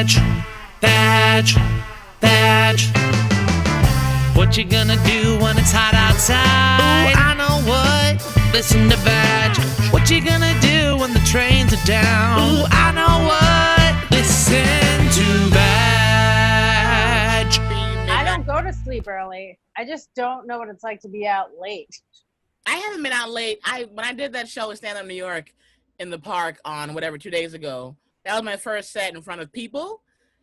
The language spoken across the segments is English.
Vadge, Vadge, Vadge. What you gonna do when it's hot outside? Ooh, I know what. Listen to Vadge. What you gonna do when the trains are down? Ooh, I know what. Listen to Vadge. I don't go to sleep early. I just don't know what it's like to be out late. I haven't been out late. When I did that show in Stand Up New York in the park on 2 days ago, that was my first set in front of people.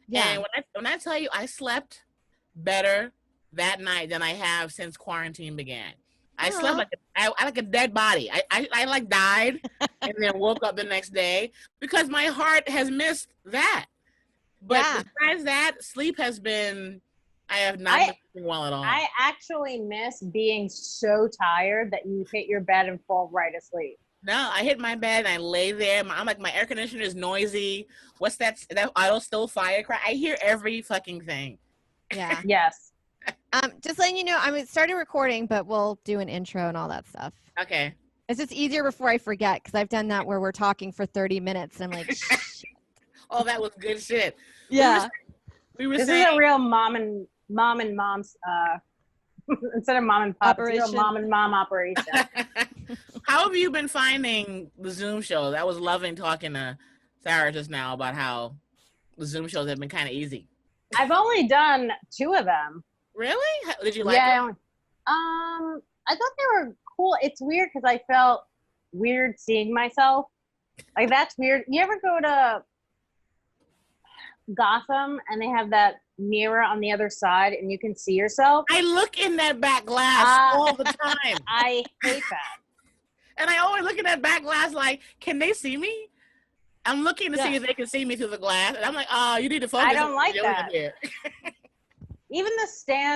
Yeah. And when I tell you I slept better that night than I have since quarantine began. I slept like a dead body. I like died and then woke up the next day because my heart has missed that. But besides that, sleep has been, I have not been sleeping well at all. I actually miss being so tired that you hit your bed and fall right asleep. No, I hit my bed and I lay there. I'm like, my air conditioner is noisy. What's that auto still fire cry? I hear every fucking thing. Yeah. Yes. Just letting you know, I started recording, but we'll do an intro and all that stuff. Okay. It's just easier before I forget because I've done that where we're talking for 30 minutes and I'm like, shit. Oh, that was good shit. Yeah. This is a real mom and mom's instead of mom and pop, it's a real mom and mom operation. How have you been finding the Zoom shows? I was loving talking to Sarah just now about how the Zoom shows have been kind of easy. I've only done 2 of them. Really? Did you like them? I thought they were cool. It's weird because I felt weird seeing myself. Like, that's weird. You ever go to Gotham and they have that mirror on the other side and you can see yourself? I look in that back glass all the time. I hate that. And I always look in that back glass like, can they see me? I'm looking to see if they can see me through the glass. And I'm like, oh, you need to focus. I don't like that. Here. Even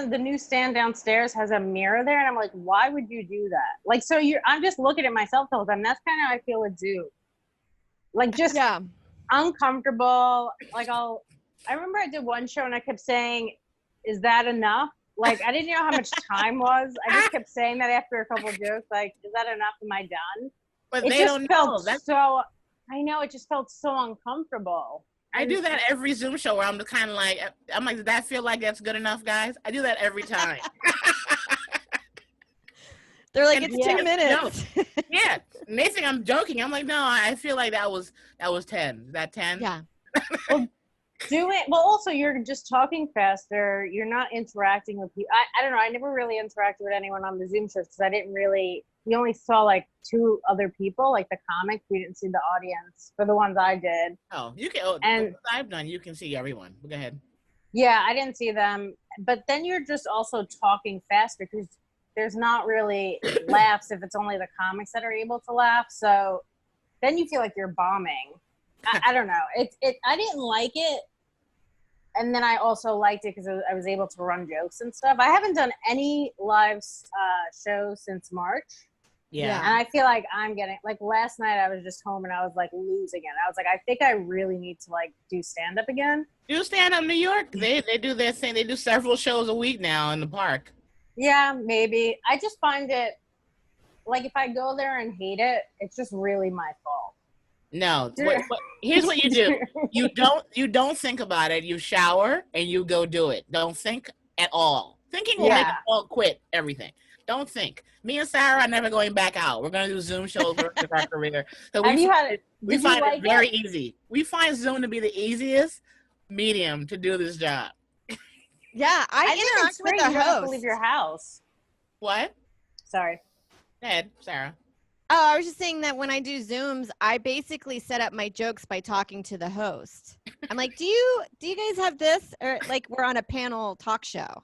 the new stand downstairs has a mirror there. And I'm like, why would you do that? Like, so I'm just looking at myself the whole time. That's kind of how I feel with Zoom. Like, just uncomfortable. Like, I remember I did one show and I kept saying, is that enough? Like, I didn't know how much time was. I just kept saying that after a couple of jokes. Like, is that enough? Am I done? But they don't know. I know, it just felt so uncomfortable. I do that every Zoom show where I'm just kind of like, does that feel like that's good enough, guys? I do that every time. They're like, it's 2 minutes. No. Yeah. And they think I'm joking. I'm like, no, I feel like that was 10. Is that 10? Yeah. Well, also, you're just talking faster. You're not interacting with people. I don't know. I never really interacted with anyone on the Zoom shows because we only saw like 2 other people, like the comics. We didn't see the audience for the ones I did. Oh, you can. And I've done. You can see everyone. Go ahead. Yeah, I didn't see them. But then you're just also talking faster because there's not really laughs if it's only the comics that are able to laugh. So then you feel like you're bombing. I don't know. I didn't like it. And then I also liked it because I was able to run jokes and stuff. I haven't done any live shows since March. Yeah. And I feel like I'm getting, like, last night I was just home and I was like losing it. I was like, I think I really need to like do stand up again. Do stand up New York. They do their thing. They do several shows a week now in the park. Yeah, maybe. I just find it like if I go there and hate it, it's just really my fault. No, here's what you do. You don't think about it. You shower and you go do it. Don't think at all. Thinking will make us all quit everything. Don't think. Me and Sarah are never going back out. We're going to do Zoom shows for our career. So we find it very easy. We find Zoom to be the easiest medium to do this job. Yeah, I interact with the host. You don't have to leave your house. What? Sorry. Go ahead, Sarah. Oh, I was just saying that when I do Zooms, I basically set up my jokes by talking to the host. I'm like, do you guys have this? Or like we're on a panel talk show.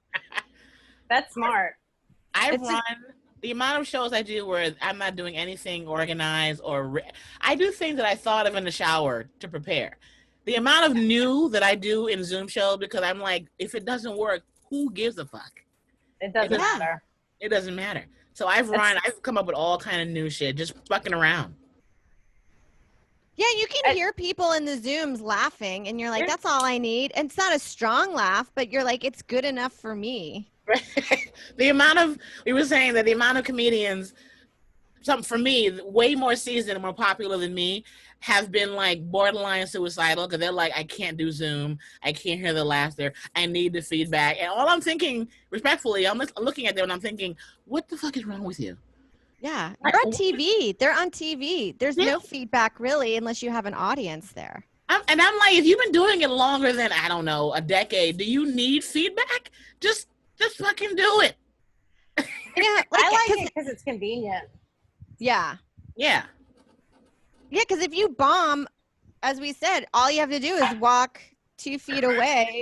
That's smart. The amount of shows I do where I'm not doing anything organized I do things that I thought of in the shower to prepare. The amount of new that I do in Zoom shows because I'm like, if it doesn't work, who gives a fuck? It doesn't matter. It doesn't matter. So I've come up with all kind of new shit, just fucking around. Yeah, you can hear people in the Zooms laughing, and you're like, that's all I need. And it's not a strong laugh, but you're like, it's good enough for me. We were saying that the amount of comedians, for me, way more seasoned and more popular than me, have been like borderline suicidal because they're like, I can't do Zoom, I can't hear the laughter, I need the feedback. And all I'm thinking, respectfully, I'm looking at them and I'm thinking, what the fuck is wrong with you? Yeah, you're on TV. They're on TV. There's no feedback really unless you have an audience there. And I'm like, if you've been doing it longer than, I don't know, a decade, do you need feedback? Just fucking do it. Yeah, I like it because it's convenient. Yeah. Yeah. Yeah, because if you bomb, as we said, all you have to do is walk 2 feet away.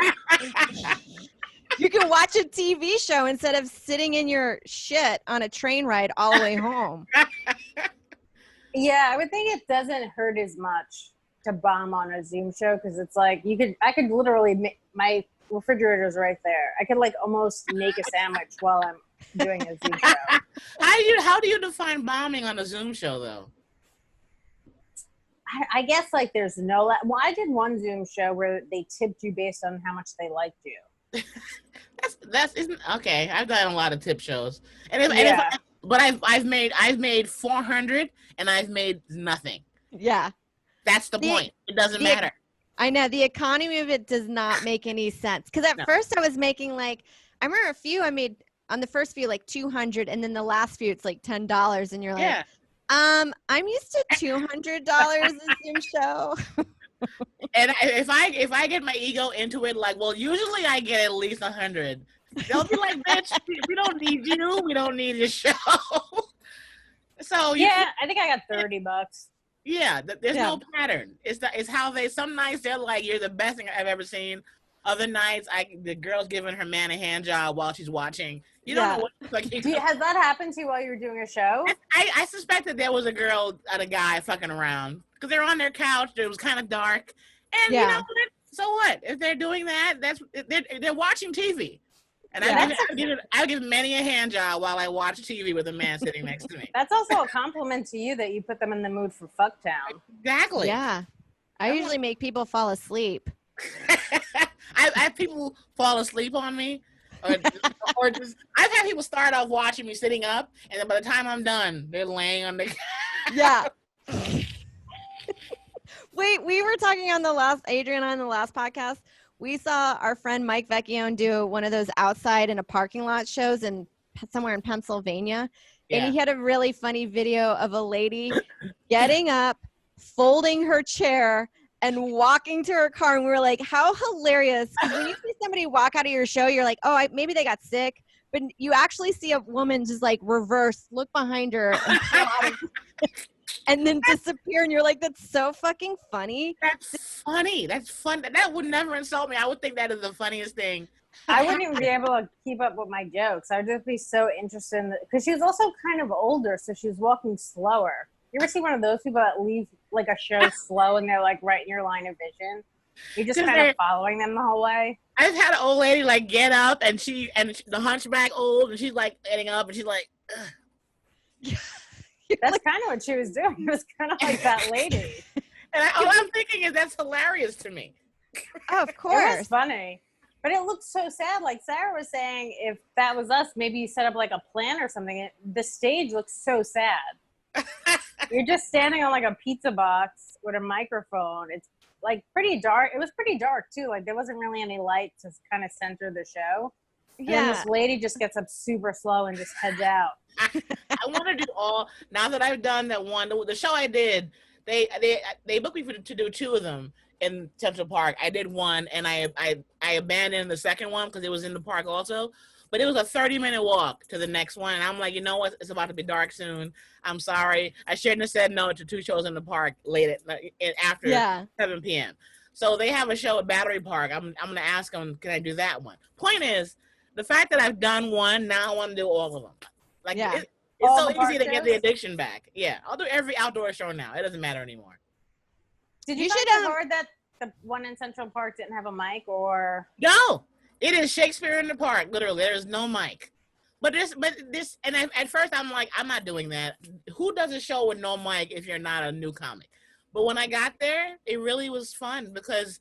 You can watch a TV show instead of sitting in your shit on a train ride all the way home. Yeah, I would think it doesn't hurt as much to bomb on a Zoom show because it's like I could literally my refrigerator's right there. I could like almost make a sandwich while I'm doing a Zoom show. How do you define bombing on a Zoom show though? I guess like there's no. Well, I did one Zoom show where they tipped you based on how much they liked you. That's isn't okay. I've done a lot of tip shows, but I've made 400 and I've made nothing. Yeah, that's the point. It doesn't matter. I know the economy of it does not make any sense because at first I was making like I remember a few I made on the first few like 200 and then the last few it's like $10 and you're like. I'm used to $200 a Zoom show. And if I get my ego into it, like, well, usually I get at least 100. They'll be like, bitch, we don't need you. We don't need your show. So I think I got $30. Yeah, there's no pattern. It's how some nights they're like, you're the best thing I've ever seen. Other nights, the girl's giving her man a hand job while she's watching. You don't know what the fuck has that happened to you while you were doing a show? I suspect that there was a girl and a guy fucking around because they're on their couch. It was kind of dark, and you know what? So what? If they're doing that, they're watching TV. And I give many a hand job while I watch TV with a man sitting next to me. That's also a compliment to you that you put them in the mood for Fucktown. Exactly. Yeah, I usually make people fall asleep. I have people fall asleep on me, or just I've had people start off watching me sitting up, and then by the time I'm done, they're laying on the. Yeah. Wait, we were talking on the last podcast. We saw our friend Mike Vecchione do one of those outside in a parking lot shows somewhere in Pennsylvania, and he had a really funny video of a lady getting up, folding her chair. And walking to her car, and we were like, how hilarious. Because when you see somebody walk out of your show, you're like, oh, maybe they got sick. But you actually see a woman just like reverse, look behind her, and then disappear. And you're like, that's so fucking funny. That's funny. That's fun. That would never insult me. I would think that is the funniest thing. I wouldn't even be able to keep up with my jokes. I would just be so interested in because she was also kind of older, so she was walking slower. You ever see one of those people that leave like a show slow and they're like right in your line of vision? You're just kind of following them the whole way. I've had an old lady like get up and the hunchback old and she's like getting up and she's like, that's kind of what she was doing. It was kind of like that lady. And all I'm thinking is that's hilarious to me. Oh, of course. It was funny. But it looked so sad. Like Sarah was saying, if that was us, maybe you set up like a plan or something. The stage looks so sad. You're just standing on like a pizza box with a microphone. It's like pretty dark. It was pretty dark too. Like there wasn't really any light to kind of center the show. And then this lady just gets up super slow and just heads out. I want to do now that I've done that one, the show I did, they booked me to do 2 of them in Central Park. I did one and I abandoned the second one because it was in the park also. But it was a 30-minute walk to the next one. And I'm like, you know what? It's about to be dark soon. I'm sorry. I shouldn't have said no to 2 shows in the park after 7 p.m. So they have a show at Battery Park. I'm going to ask them, can I do that one? Point is, the fact that I've done one, now I want to do all of them. Like, it's so easy to get the addiction back. Yeah, I'll do every outdoor show now. It doesn't matter anymore. Did you find it hard that the one in Central Park didn't have a mic or? No. It is Shakespeare in the Park, literally. There is no mic. But this, and at first I'm like, I'm not doing that. Who does a show with no mic if you're not a new comic? But when I got there, it really was fun because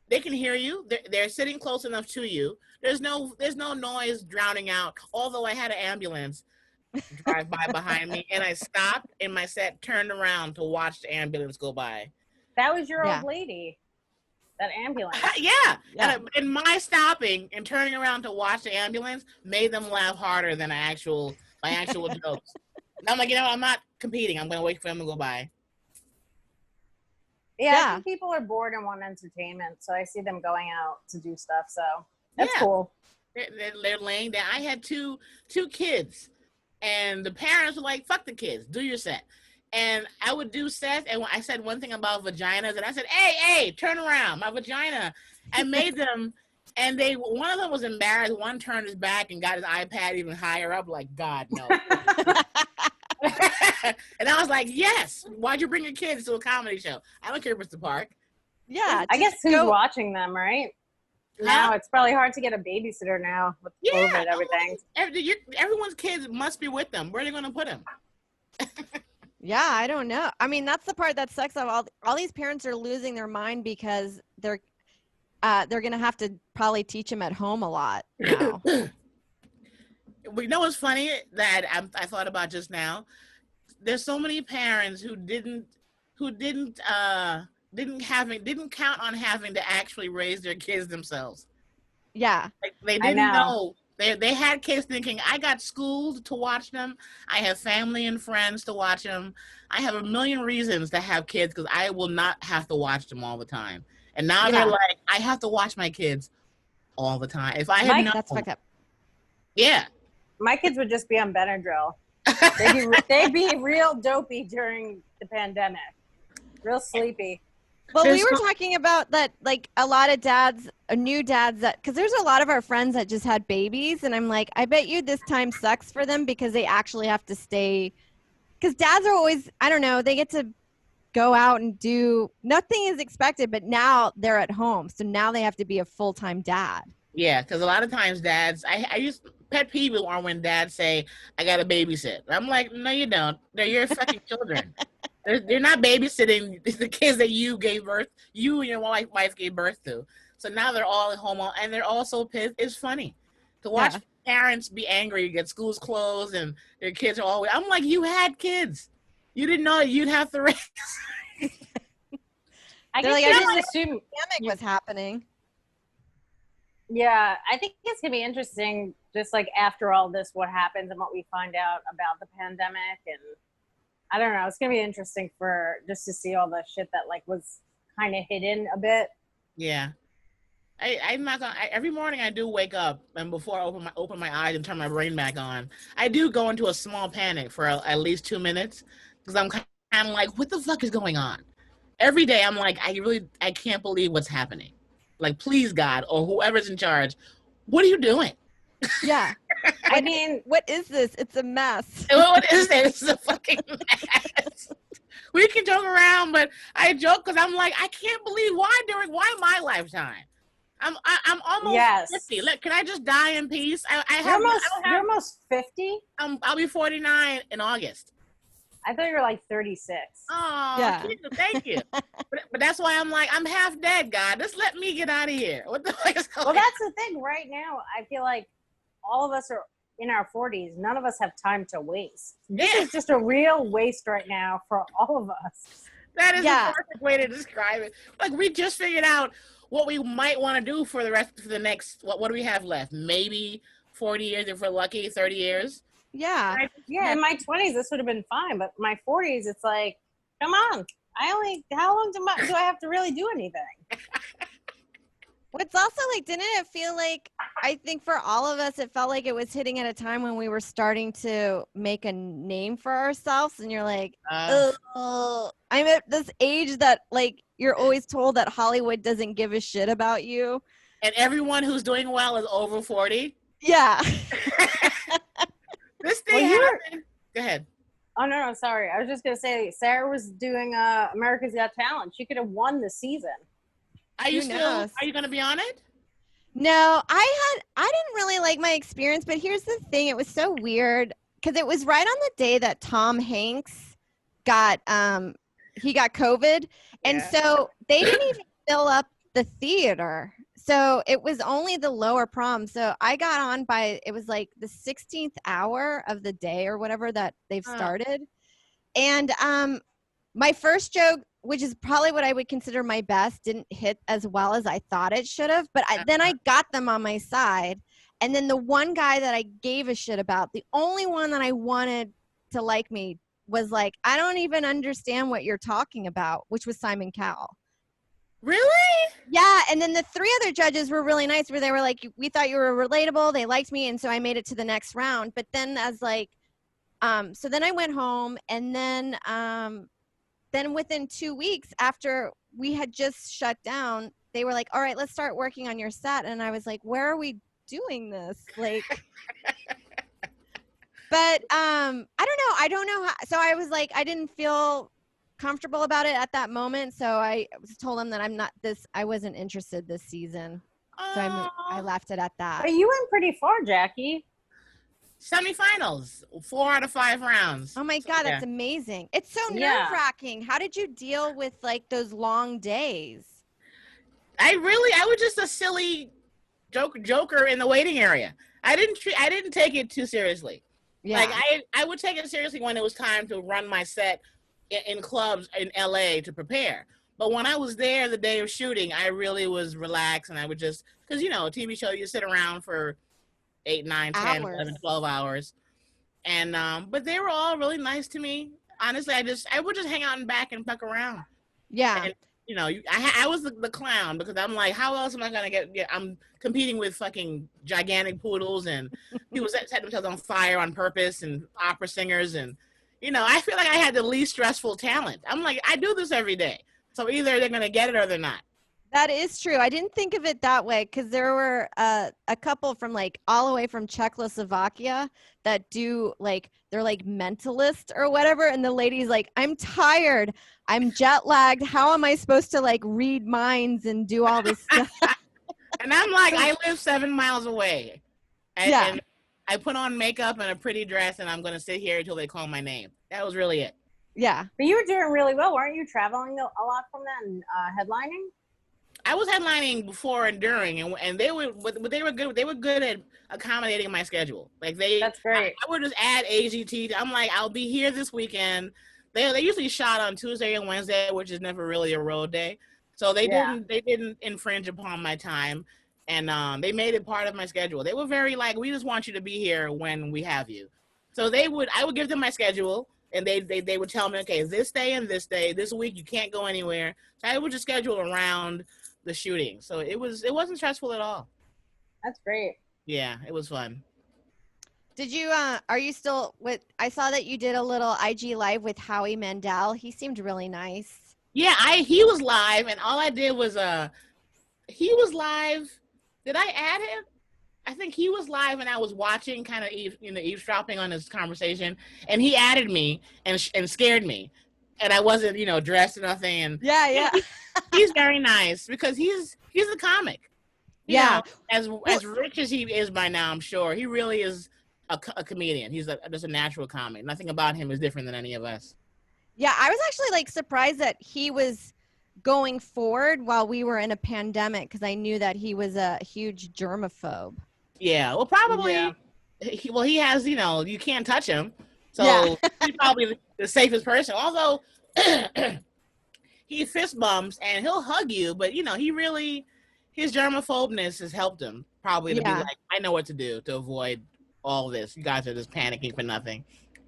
they can hear you. They're sitting close enough to you. There's no noise drowning out. Although I had an ambulance drive by behind me, and I stopped in my set, turned around to watch the ambulance go by. That was your old lady. That ambulance. And my stopping and turning around to watch the ambulance made them laugh harder than my actual jokes. And I'm like, you know, I'm not competing. I'm going to wait for them to go by. Yeah, I think people are bored and want entertainment, so I see them going out to do stuff. So that's cool. They're laying down. I had two kids, and the parents were like, "Fuck the kids, do your set." And I would do sets, and I said one thing about vaginas, and I said, "Hey, turn around, my vagina." I made them, and one of them was embarrassed. One turned his back and got his iPad even higher up, like, God, no. And I was like, yes, why'd you bring your kids to a comedy show? I don't care if it's the park. Yeah. I guess who's watching them, right? Now it's probably hard to get a babysitter now with COVID and everything. Everyone's kids must be with them. Where are they going to put them? Yeah, I don't know. I mean, that's the part that sucks. Of all these parents are losing their mind because they're going to have to probably teach them at home a lot now. You know what's funny that I thought about just now? There's so many parents who didn't count on having to actually raise their kids themselves. Yeah, like, they didn't know. They had kids thinking, I got schooled to watch them. I have family and friends to watch them. I have a million reasons to have kids because I will not have to watch them all the time. And now they're like, I have to watch my kids all the time. If I had known, that's fucked up. Yeah. My kids would just be on Benadryl. They'd be real dopey during the pandemic. Real sleepy. Well, we were talking about that, like a lot of new dads because there's a lot of our friends that just had babies. And I'm like, I bet you this time sucks for them because they actually have to stay. Because dads are always, I don't know, they get to go out and do, nothing is expected, but now they're at home. So now they have to be a full-time dad. Yeah, because a lot of times dads, I used pet peeve are when dads say, I got to babysit. I'm like, no, you don't. They're your fucking children. They're not babysitting the kids that you and your wife gave birth to. So now they're all at home, and they're all so pissed. It's funny to watch parents be angry, get schools closed, and their kids are always. I'm like, you had kids. You didn't know you'd have to raise. I just assumed pandemic was happening. Yeah, I think it's gonna be interesting, just like after all this, what happens and what we find out about the pandemic, and I don't know. It's gonna be interesting for just to see all the shit that like was kind of hidden a bit. Yeah, I'm not gonna. Every morning I do wake up, and before I open my eyes and turn my brain back on, I do go into a small panic for at least 2 minutes because I'm kind of like, what the fuck is going on? Every day I'm like, I can't believe what's happening. Like, please, God, or whoever's in charge, what are you doing? Yeah. I mean, what is this? It's a mess. What is this? It's a fucking mess. We can joke around, but I joke because I'm like, I can't believe why my lifetime? I'm almost 50. Look, can I just die in peace? You're almost 50? I'll be 49 in August. I thought you were like 36. Oh, yeah. Thank you. but that's why I'm like, I'm half dead, God. Just let me get out of here. What the fuck is going on? Well, that's the thing. Right now, I feel like all of us are in our 40s. None of us have time to waste. This is just a real waste right now for all of us. That is the perfect way to describe it. Like, we just figured out what we might want to do for the next, what do we have left? Maybe 40 years if we're lucky, 30 years. Yeah. In my 20s, this would have been fine. But my 40s, it's like, come on. How long do I have to really do anything? It's also like, didn't it feel like, I think for all of us, it felt like it was hitting at a time when we were starting to make a name for ourselves. And you're like, I'm at this age that like, you're always told that Hollywood doesn't give a shit about you. And everyone who's doing well is over 40. Yeah. This thing happened. Go ahead. Oh, no, sorry. I was just going to say, Sarah was doing America's Got Talent. She could have won the season. Are you going to be on it? No, I didn't really like my experience, but here's the thing. It was so weird because it was right on the day that Tom Hanks got COVID. And so they didn't even fill up the theater. So it was only the lower prom. So I got on by, it was like the 16th hour of the day or whatever that they've started. And my first joke, which is probably what I would consider my best, didn't hit as well as I thought it should have. But then I got them on my side. And then the one guy that I gave a shit about, the only one that I wanted to like me, was like, I don't even understand what you're talking about, which was Simon Cowell. Really? Yeah. And then the 3 other judges were really nice, where they were like, we thought you were relatable. They liked me. And so I made it to the next round. But then as like, so then I went home, and then within 2 weeks after we had just shut down, they were like, all right, let's start working on your set. And I was like, where are we doing this? Like, but I don't know how. So I was like, I didn't feel comfortable about it at that moment. So I told them that I wasn't interested this season. So I left it at that. But you went pretty far, Jackie. Semifinals, 4 out of 5 rounds. Oh my God, that's amazing. It's so nerve-wracking. How did you deal with like those long days? I was just a silly joker in the waiting area. I didn't take it too seriously. Yeah. Like I would take it seriously when it was time to run my set in clubs in LA to prepare. But when I was there the day of shooting, I really was relaxed, and I would just, because a TV show, you sit around for 8, 9, 10, 11, 12 hours. And but they were all really nice to me. Honestly, I would just hang out in back and fuck around. Yeah. And, I was the clown, because I'm like, how else am I going to get I'm competing with fucking gigantic poodles and people set themselves on fire on purpose, and opera singers. And, I feel like I had the least stressful talent. I'm like, I do this every day. So either they're going to get it or they're not. That is true. I didn't think of it that way, because there were a couple from like all the way from Czechoslovakia that do like, they're like mentalist or whatever. And the lady's like, I'm tired. I'm jet lagged. How am I supposed to like read minds and do all this stuff? And I'm like, I live 7 miles away. And I put on makeup and a pretty dress, and I'm going to sit here until they call my name. That was really it. Yeah. But you were doing really well. Weren't you traveling a lot from that and headlining? I was headlining before and during, and they were good. They were good at accommodating my schedule. Like that's great. I would just add AGT. I'm like, I'll be here this weekend. They usually shot on Tuesday and Wednesday, which is never really a road day. So they didn't infringe upon my time, and they made it part of my schedule. They were very like, we just want you to be here when we have you. So I would give them my schedule, and they would tell me, okay, this day and this day, this week you can't go anywhere. So I would just schedule around the shooting. So it wasn't stressful at all. That's great. Yeah, it was fun. Did you are you still with, I saw that you did a little IG live with Howie Mandel. He seemed really nice. Yeah, he was live, and all I did was he was live. Did I add him? I think he was live, and I was watching, kind of eavesdropping on his conversation, and he added me and scared me. And I wasn't, dressed or nothing. And yeah. He's very nice, because he's a comic. As rich as he is by now, I'm sure he really is a comedian. He's just a natural comic. Nothing about him is different than any of us. Yeah, I was actually like surprised that he was going forward while we were in a pandemic, because I knew that he was a huge germaphobe. Yeah, well, probably. Yeah. He has, you can't touch him. So he's probably the safest person. Although he fist bumps and he'll hug you, but his germaphobeness has helped him probably to be like, I know what to do to avoid all this. You guys are just panicking for nothing.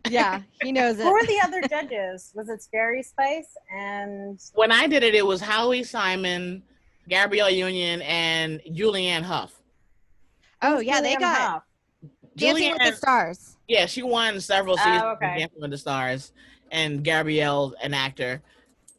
Yeah, he knows it. Who were the other judges? Was it Scary Spice? And when I did it was Howie, Simon, Gabrielle Union, and Julianne Hough. Oh yeah, they got Dancing with the Stars. Yeah, she won several seasons of Dancing with the Stars, and Gabrielle's an actor.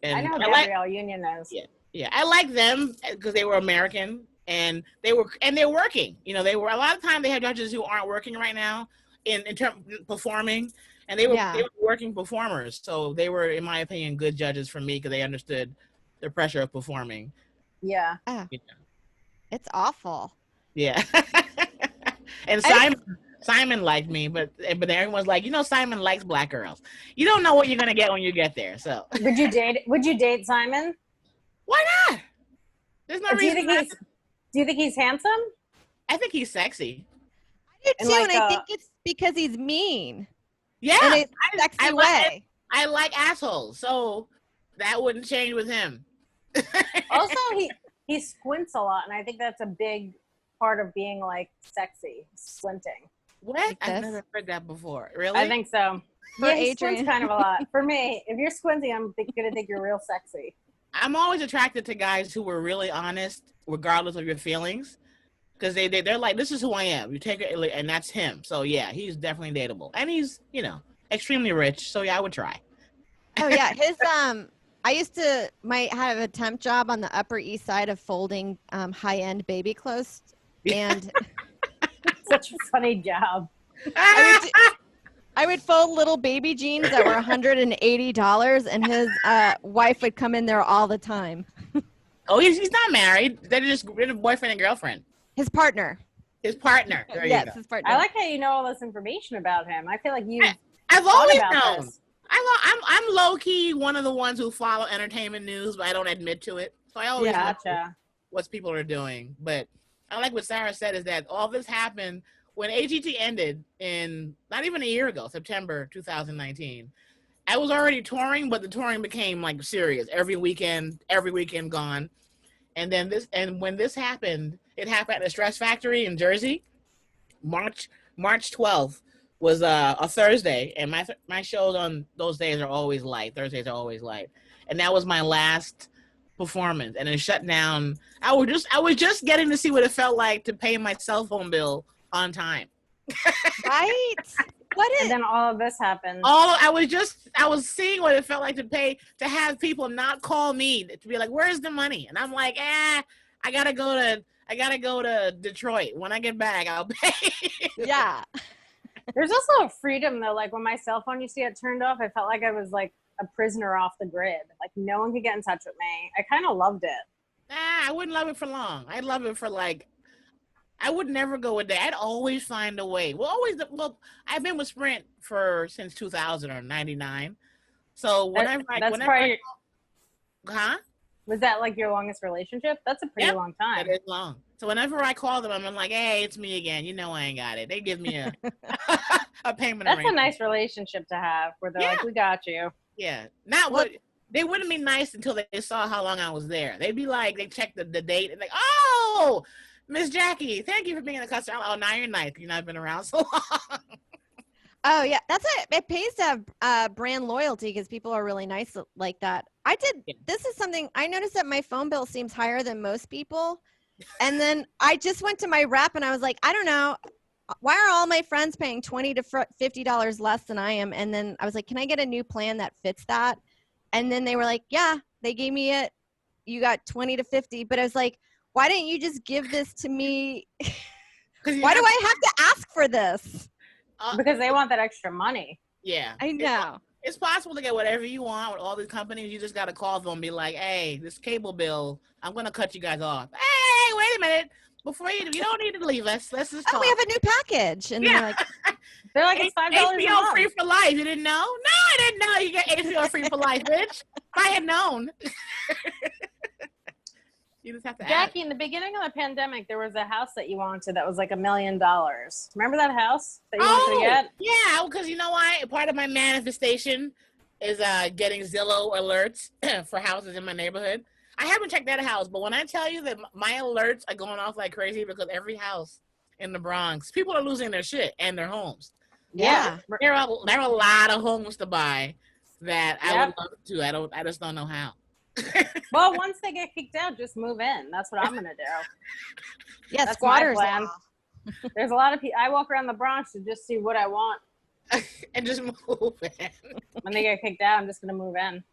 And I know Gabrielle Union is. Yeah, I like them because they were American, and they're working. They were, a lot of times they have judges who aren't working right now in terms of performing, and they were working performers. So they were, in my opinion, good judges for me, because they understood the pressure of performing. Yeah. It's awful. Yeah. And Simon liked me, but everyone's like, Simon likes black girls. You don't know what you're gonna get when you get there. So Would you date Simon? Why not? There's no reason. Do you think he's handsome? I think he's sexy. I do too, and I think it's because he's mean. Yeah, in a sexy way. I like assholes, so that wouldn't change with him. Also, he squints a lot, and I think that's a big part of being like sexy, squinting. What? Like I've never heard that before. Really? I think so. For he Adrian. squints kind of a lot. For me, if you're squinting, I'm gonna think you're real sexy. I'm always attracted to guys who were really honest, regardless of your feelings, because they're like, this is who I am. You take it, and that's him. So yeah, he's definitely dateable, and he's extremely rich. So yeah, I would try. Oh yeah, his I used to have a temp job on the Upper East Side of folding high-end baby clothes, and such a funny job. I would fold little baby jeans that were $180, and his wife would come in there all the time. Oh, he's not married. They're just a boyfriend and girlfriend. His partner. His partner. There you go. His partner. I like how you know all this information about him. I feel like I've always known. This. I'm low key one of the ones who follow entertainment news, but I don't admit to it. So I always know what people are doing. But I like what Sarah said is that all this happened when AGT ended in not even a year ago, September 2019. I was already touring, but the touring became like serious. Every weekend gone. And then when this happened, it happened at the Stress Factory in Jersey. March 12th was a Thursday, and my shows on those days are always light. Thursdays are always light. And that was my last performance, and it shut down. I was just getting to see what it felt like to pay my cell phone bill on time. Right? And then all of this happened. I was seeing what it felt like to have people not call me to be like, where's the money? And I'm like, I gotta go to Detroit. When I get back, I'll pay. Yeah. There's also a freedom though. Like when my cell phone used to get turned off, I felt like I was like a prisoner off the grid. Like no one could get in touch with me. I kind of loved it. I wouldn't love it for long. I'd love it for I would never go a day. I'd always find a way. I've been with Sprint since 2000 or 99. So was that like your longest relationship? That's a pretty long time. That is long. So whenever I call them, I'm like, hey, it's me again. You know I ain't got it. They give me a payment. That's a nice relationship to have where they're like, we got you. Yeah. They wouldn't be nice until they saw how long I was there. They'd be like, they check the date and like, oh, Miss Jackie, thank you for being a customer. Oh, now you're nice. You've not been around so long. Oh yeah, that's it. It pays to have brand loyalty because people are really nice like that. This is something I noticed that my phone bill seems higher than most people, and then I just went to my rep and I was like, I don't know, why are all my friends paying $20 to $50 less than I am? And then I was like, can I get a new plan that fits that? And then they were like, yeah, they gave me it. You got 20 to 50, but I was like, why didn't you just give this to me? Why do I have to ask for this? Because they want that extra money. Yeah. I know. It's possible to get whatever you want with all these companies. You just got to call them and be like, hey, this cable bill, I'm going to cut you guys off. Hey, wait a minute. Before you don't need to leave us. Let's just talk. We have a new package. And they're like, it's $5 HBO free for life. You didn't know? No, I didn't know you get HBO free for life, bitch. If I had known. You just have to Jackie, in the beginning of the pandemic, there was a house that you wanted that was like $1 million. Remember that house that you wanted to get? Yeah, because you know why? Part of my manifestation is getting Zillow alerts for houses in my neighborhood. I haven't checked that house, but when I tell you that my alerts are going off like crazy because every house in the Bronx, people are losing their shit and their homes. Yeah. There are a lot of homes to buy that I would love to. I just don't know how. Well, once they get kicked out, just move in. That's what I'm gonna do. Yeah, that's squatters. My plan. There's a lot of people. I walk around the Bronx to just see what I want and just move in. When they get kicked out, I'm just gonna move in.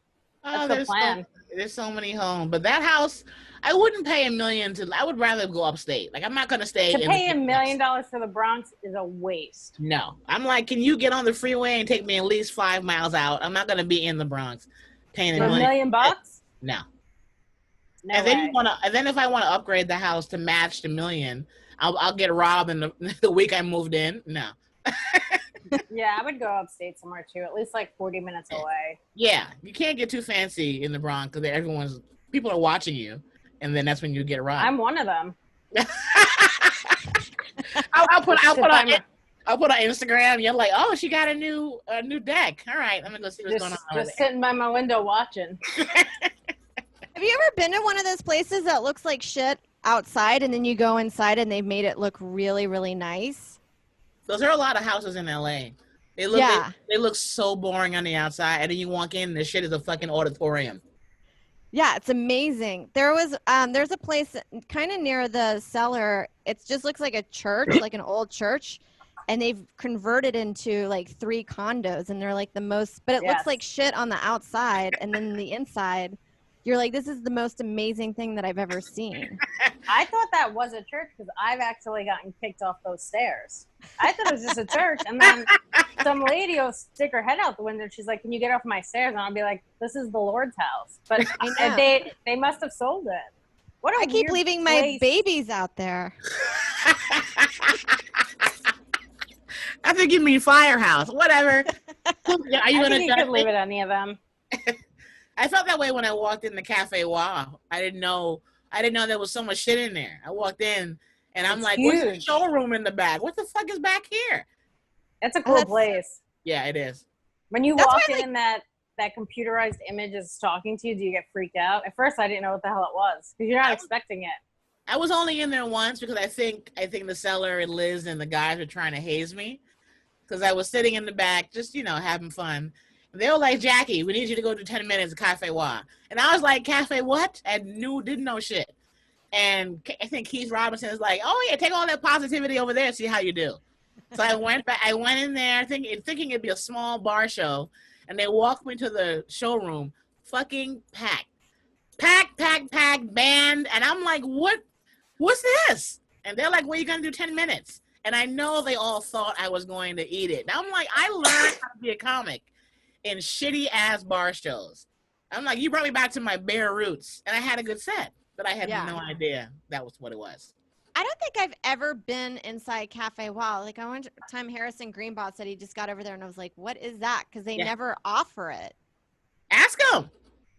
That's the plan. There's so many homes, but that house, I wouldn't pay $1 million I would rather go upstate. Like I'm not gonna stay. To pay $1 million for the Bronx is a waste. No, I'm like, can you get on the freeway and take me at least 5 miles out? I'm not gonna be in the Bronx paying $1 million. No. No and way. then if I want to upgrade the house to match the $1 million, I'll get robbed in the week I moved in. No. Yeah, I would go upstate somewhere too, at least like 40 minutes away. Yeah, you can't get too fancy in the Bronx because people are watching you, and then that's when you get robbed. I'm one of them. I'll put on Instagram. You're like, oh, she got a new deck. All right, I'm gonna go see what's going on. Just sitting by my window watching. Have you ever been to one of those places that looks like shit outside, and then you go inside and they've made it look really, really nice? Those are a lot of houses in LA. They look so boring on the outside, and then you walk in, and the shit is a fucking auditorium. Yeah, it's amazing. There's a place kind of near the cellar. It just looks like a church, like an old church, and they've converted into like 3 condos, and they're like the most. But it looks like shit on the outside, and then the inside, you're like, this is the most amazing thing that I've ever seen. I thought that was a church because I've actually gotten kicked off those stairs. I thought it was just a church, and then some lady will stick her head out the window. And she's like, "Can you get off my stairs?" And I'll be like, "This is the Lord's house." But they must have sold it. What I keep leaving my babies out there. I think you mean firehouse. Whatever. Are you gonna? You could leave it any of them. I felt that way when I walked in the Cafe Wow. I didn't know there was so much shit in there. I walked in and I'm like, huge. What's the showroom in the back? What the fuck is back here? It's a cool place. Yeah, it is. When you walk in, that computerized image is talking to you, do you get freaked out? At first I didn't know what the hell it was because you're not expecting it. I was only in there once because I think the seller and Liz and the guys are trying to haze me because I was sitting in the back just, having fun. They were like, Jackie, we need you to go do 10 minutes at Cafe Wa. And I was like, Cafe what? And didn't know shit. And I think Keith Robinson is like, oh, yeah, take all that positivity over there and see how you do. So I went in there thinking it'd be a small bar show. And they walked me to the showroom, fucking packed. Packed, band. And I'm like, what's this? And they're like, well, you're going to do 10 minutes. And I know they all thought I was going to eat it. And I'm like, I learned how to be a comic in shitty ass bar shows. I'm like, you brought me back to my bare roots, and I had a good set, but I had no idea that was what it was. I don't think I've ever been inside Cafe Wow. Like, I one time Harrison Greenbaugh said he just got over there, and I was like, what is that? Because they never offer it. Ask them.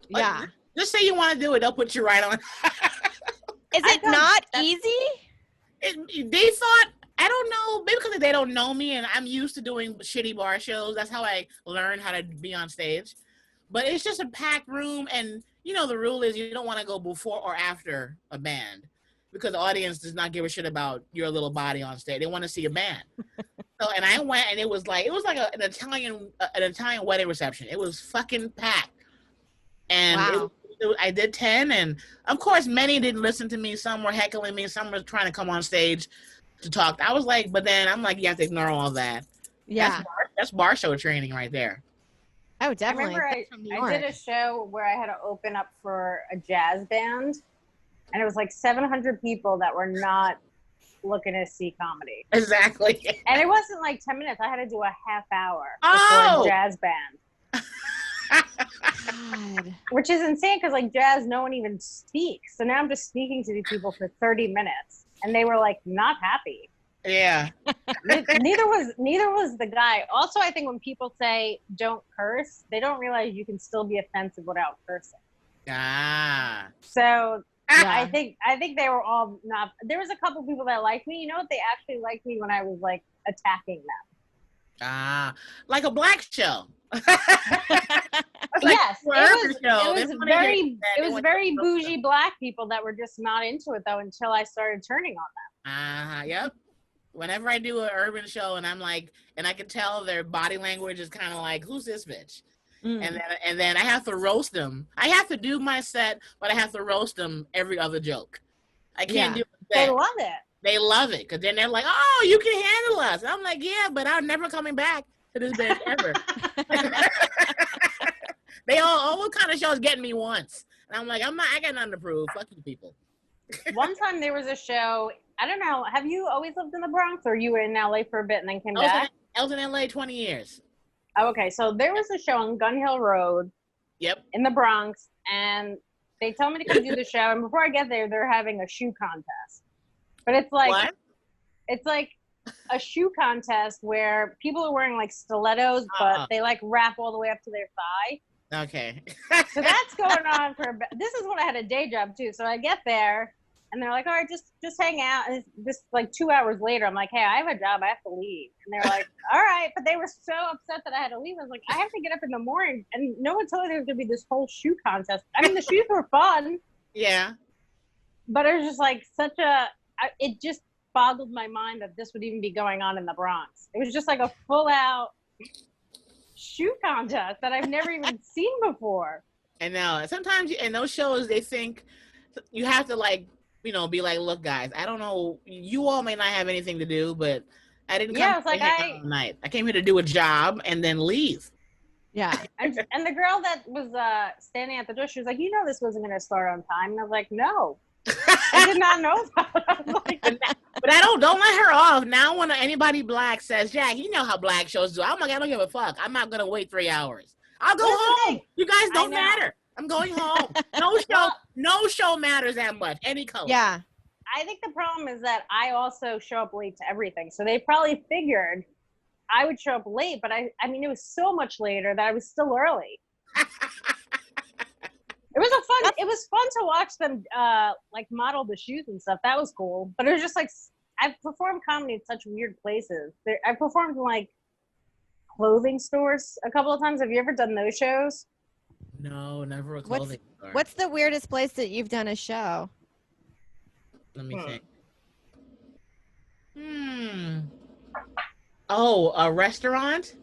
Yeah. Just say you want to do it. They'll put you right on. Is it not easy? They thought, I don't know, maybe because they don't know me and I'm used to doing shitty bar shows. That's how I learned how to be on stage. But it's just a packed room, and the rule is you don't want to go before or after a band because the audience does not give a shit about your little body on stage. They want to see a band. And I went, and it was like an Italian wedding reception. It was fucking packed. And I did 10, and of course many didn't listen to me. Some were heckling me. Some were trying to come on stage to talk. I was like, but then I'm like, you have to ignore all that. Yeah. That's bar show training right there. Oh, definitely. I remember I did a show where I had to open up for a jazz band, and it was like 700 people that were not looking to see comedy. Exactly. And it wasn't like 10 minutes. I had to do a half hour for a jazz band. God. Which is insane because like jazz, no one even speaks. So now I'm just speaking to these people for 30 minutes. And they were like not happy. Yeah. Neither was the guy. Also, I think when people say don't curse, they don't realize you can still be offensive without cursing. Ah. So I think they were all not. There was a couple people that liked me. You know what? They actually liked me when I was like attacking them. Ah, like a black show. Yes, it was very bougie black people that were just not into it though until I started turning on them. Yep. Whenever I do an urban show and I'm like, and I can tell their body language is kind of like, who's this bitch? And then I have to roast them. I have to do my set, but I have to roast them every other joke. I can't do it. They love it. They love it because then they're like, oh, you can handle us. And I'm like, yeah, but I'm never coming back to this bitch ever. They all what kind of shows getting me once? And I'm like, I got nothing to prove. Fuck you people. One time there was a show, I don't know, have you always lived in the Bronx or you were in LA for a bit and then came back? I was in LA 20 years. Oh, okay, so there was a show on Gun Hill Road. Yep. In the Bronx, and they told me to come do the show, and before I get there, they're having a shoe contest. But it's like, what? It's like a shoe contest where people are wearing like stilettos, but they like wrap all the way up to their thigh. Okay. So that's going on this is when I had a day job too. So I get there and they're like, all right, just hang out. And this like 2 hours later, I'm like, hey, I have a job. I have to leave. And they're like, all right. But they were so upset that I had to leave. I was like, I have to get up in the morning. And no one told me there was going to be this whole shoe contest. I mean, the shoes were fun. Yeah. But it was just like it just boggled my mind that this would even be going on in the Bronx. It was just like a full out shoe contest that I've never even seen before. I know. Sometimes in those shows, they think you have to like, be like, look, guys, I don't know. You all may not have anything to do, but I didn't come here all night. I came here to do a job and then leave. Yeah. And the girl that was standing at the door, she was like, this wasn't going to start on time. And I was like, no. I did not know that. But I don't let her off. Now when anybody black says, Jack, you know how black shows do. I'm like, I don't give a fuck. I'm not gonna wait 3 hours. I'll go home. You guys don't matter. I'm going home. No show matters that much. Any color. Yeah. I think the problem is that I also show up late to everything. So they probably figured I would show up late, but I mean it was so much later that I was still early. It was fun to watch them like model the shoes and stuff. That was cool. But it was just like I've performed comedy in such weird places. I performed in like clothing stores a couple of times. Have you ever done those shows? No, never a clothing store. What's the weirdest place that you've done a show? Let me think. Oh, a restaurant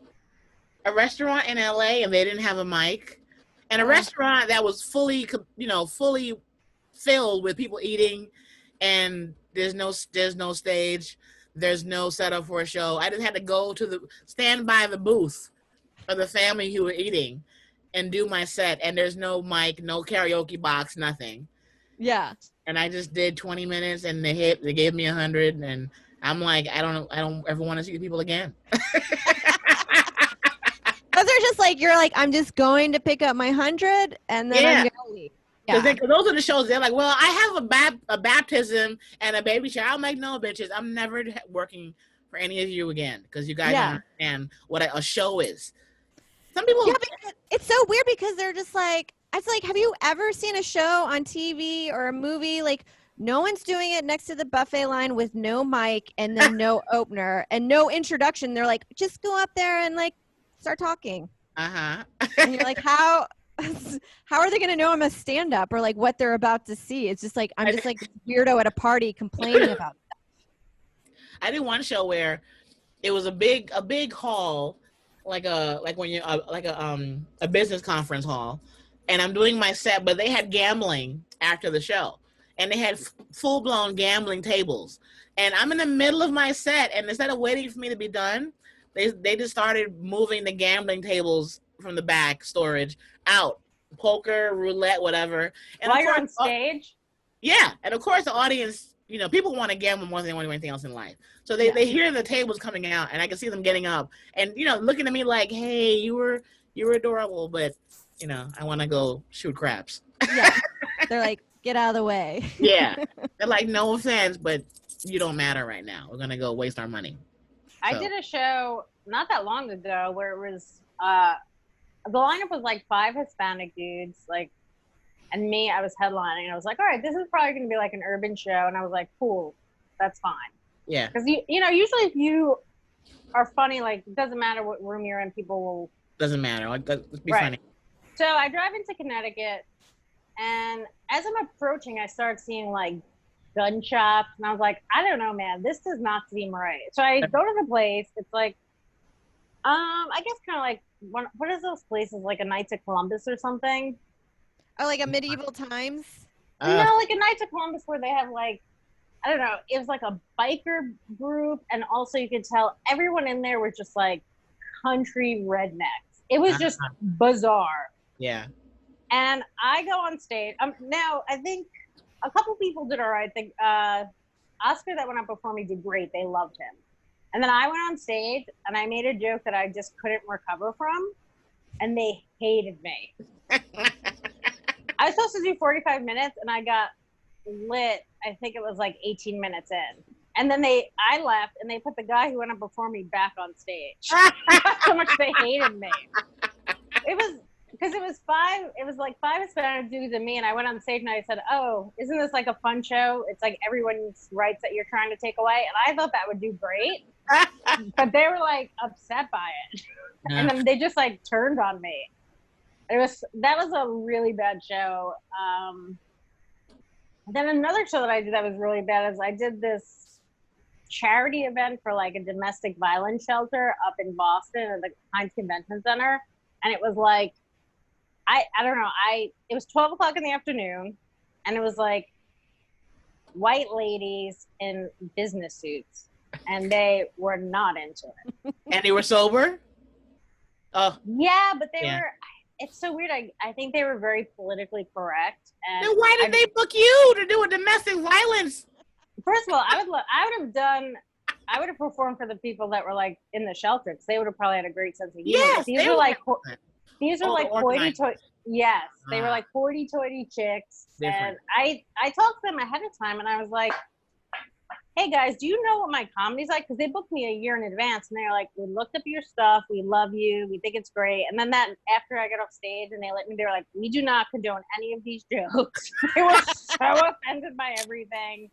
in LA, and they didn't have a mic. And a restaurant that was fully filled with people eating, and there's no stage, there's no setup for a show. I just had to go to stand by the booth of the family who were eating and do my set, and there's no mic, no karaoke box, nothing. Yeah. And I just did 20 minutes, and they gave me 100, and I'm like, I don't ever want to see the people again. Those are just like, you're like, I'm just going to pick up my 100 and then I'm going to leave. Yeah. Because those are the shows, they're like, well, I have a baptism and a baby shower. I'm like, no, bitches, I'm never working for any of you again because you guys don't understand what a show is. Some people... Yeah, but it's so weird because they're just like, it's like, have you ever seen a show on TV or a movie? Like, no one's doing it next to the buffet line with no mic and then no opener and no introduction. They're like, just go up there and like, start talking. And you're like, how are they going to know I'm a stand-up or like what they're about to see? It's just like, I'm just like weirdo at a party complaining about stuff. I did one show where it was a big hall, like when you're a business conference hall, and I'm doing my set, but they had gambling after the show, and they had full-blown gambling tables, and I'm in the middle of my set, and instead of waiting for me to be done, they just started moving the gambling tables from the back storage out, poker, roulette, whatever. And while you're on stage? Yeah, and of course the audience, people want to gamble more than they want to do anything else in life. So they hear the tables coming out, and I can see them getting up and looking at me like, hey, you were adorable, but I want to go shoot craps. Yeah, they're like, get out of the way. Yeah, they're like, no offense, but you don't matter right now. We're gonna go waste our money. I did a show not that long ago where it was the lineup was like 5 Hispanic dudes, like, and me. I was headlining, and I was like, all right, this is probably going to be like an urban show, and I was like, cool, that's fine. Yeah. Because usually if you are funny, like, it doesn't matter what room you're in, people will. Doesn't matter. Like, let's be funny. So I drive into Connecticut, and as I'm approaching, I start seeing like gun shops, and I was like, I don't know, man, this does not seem right. So I go to the place. It's like, I guess kind of like what is those places, like a Knights of Columbus or something? Oh, like a medieval times? No, like a Knights of Columbus where they have like, I don't know, it was like a biker group, and also you could tell everyone in there was just like country rednecks. It was just bizarre. Yeah. And I go on stage. Now I think a couple people did all right. I think Oscar, that went up before me, did great. They loved him. And then I went on stage and I made a joke that I just couldn't recover from, and they hated me. I was supposed to do 45 minutes, and I got lit. I think it was like 18 minutes in. And then I left, and they put the guy who went up before me back on stage. That's how much they hated me. It was because it was like five Hispanic dudes and me, and I went on stage and I said, "Oh, isn't this like a fun show? It's like everyone's rights that you're trying to take away." And I thought that would do great, but they were like upset by it, and then they just like turned on me. That was a really bad show. Then another show that I did that was really bad is I did this charity event for like a domestic violence shelter up in Boston at the Heinz Convention Center, and it was like. I don't know. It was 12 o'clock in the afternoon, and it was like white ladies in business suits, and they were not into it. And they were sober? Oh. Yeah, but they were. It's so weird. I think they were very politically correct. And then why did they book you to do a domestic violence? First of all, I would have performed for the people that were like in the shelter, because they would have probably had a great sense of humor. Yes, these were like hoity-toity. Yes, they were like hoity-toity chicks. Different. And I talked to them ahead of time, and I was like, "Hey guys, do you know what my comedy's like?" Because they booked me a year in advance, and they were like, "We looked up your stuff. We love you. We think it's great." And then after I got off stage and they were like, "We do not condone any of these jokes." They were so offended by everything.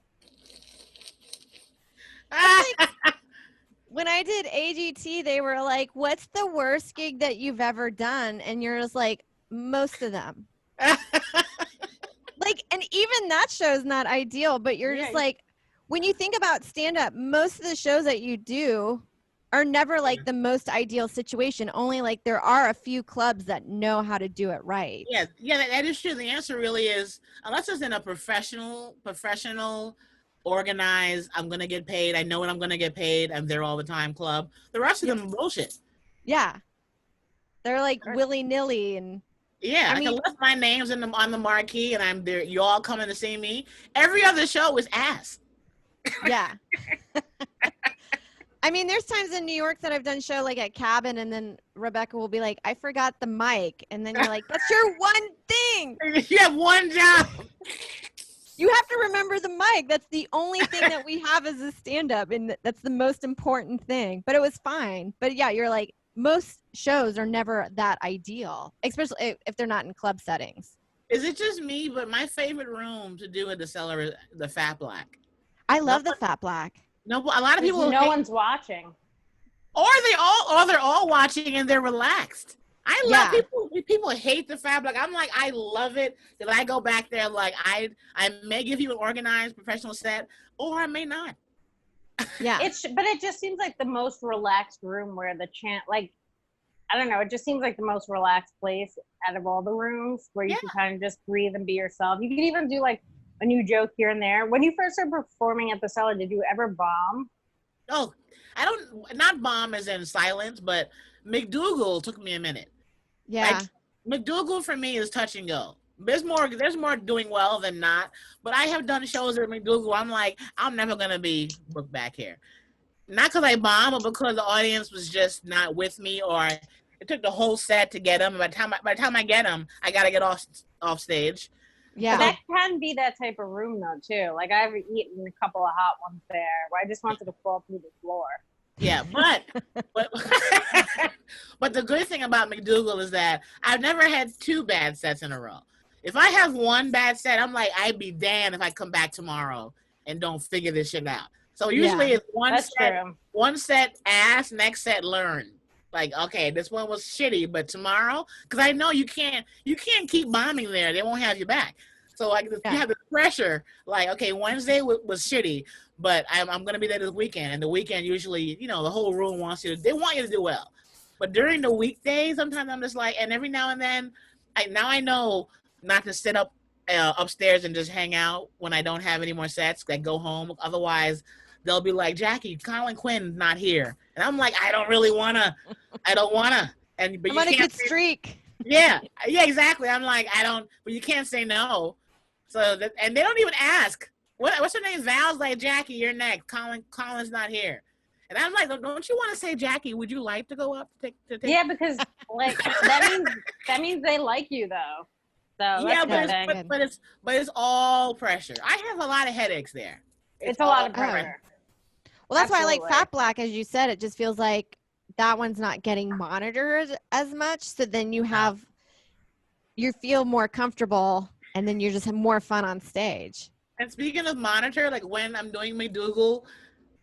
When I did AGT, they were like, "What's the worst gig that you've ever done?" And you're just like, "Most of them." Like, and even that show's not ideal, but you're just like, when you think about stand-up, most of the shows that you do are never like the most ideal situation. Only like there are a few clubs that know how to do it right. Yeah, that is true. The answer really is, unless it's in a professional, organized, I'm gonna get paid, I know when I'm gonna get paid, I'm there all the time club. The rest of them are bullshit. Yeah. They're like willy-nilly and I can list my names on the marquee and I'm there, you all coming to see me. Every other show is ass. Yeah. I mean, there's times in New York that I've done show like at Cabin, and then Rebecca will be like, "I forgot the mic," and then you're like, "That's your one thing. You have one job. You have to remember the mic. That's the only thing that we have as a stand-up, and that's the most important thing." But it was fine. But yeah, you're like, most shows are never that ideal, especially if they're not in club settings. Is it just me? But my favorite room to do at the Cellar is the Fat Black. I love the Fat Black. No, a lot of people. No one's watching. Or they're all watching and they're relaxed. I love people hate the Fat Black. I'm like, I love it. That I go back there, like I may give you an organized professional set, or I may not. Yeah. But it just seems like the most relaxed room where I don't know, it just seems like the most relaxed place out of all the rooms where you can kind of just breathe and be yourself. You can even do like a new joke here and there. When you first started performing at the Cellar, did you ever bomb? Oh, not bomb as in silence, but McDougal took me a minute. Yeah. Like, McDougal for me is touch and go. There's more doing well than not, but I have done shows at McDougal. I'm like, I'm never going to be booked back here. Not because I bombed, but because the audience was just not with me, or it took the whole set to get them. By the time I get them, I got to get off stage. Yeah. But that can be that type of room though too. Like I've eaten a couple of hot ones there where I just wanted to fall through the floor. Yeah, but the good thing about McDougal is that I've never had two bad sets in a row. If I have one bad set, I'm like, I'd be damned if I come back tomorrow and don't figure this shit out. So usually it's one set ass, next set learn. Like, okay, this one was shitty, but tomorrow, because I know you can't keep bombing there. They won't have you back. So you have the pressure. Like, okay, Wednesday was shitty, but I'm gonna be there this weekend. And the weekend usually, the whole room wants you. They want you to do well. But during the weekdays, sometimes I'm just like, and every now and then, I know not to sit upstairs and just hang out when I don't have any more sets. Like go home. Otherwise, they'll be like, Jackie, Colin Quinn's not here. And I'm like, I don't wanna. But I'm on a good streak. Yeah, exactly. I'm like, but you can't say no. So, and they don't even ask. What's her name? Val's like, Jackie, you're next. Colin's not here. And I'm like, don't you want to say, Jackie, would you like to go up to take? Yeah, because like that means they like you though. So yeah, but it's all pressure. I have a lot of headaches there. It's a lot of pressure. Well, that's why I like Fat Black, as you said. It just feels like that one's not getting monitored as much. So then you have you feel more comfortable, and then you're just have more fun on stage. And speaking of monitor, like when I'm doing my Dougal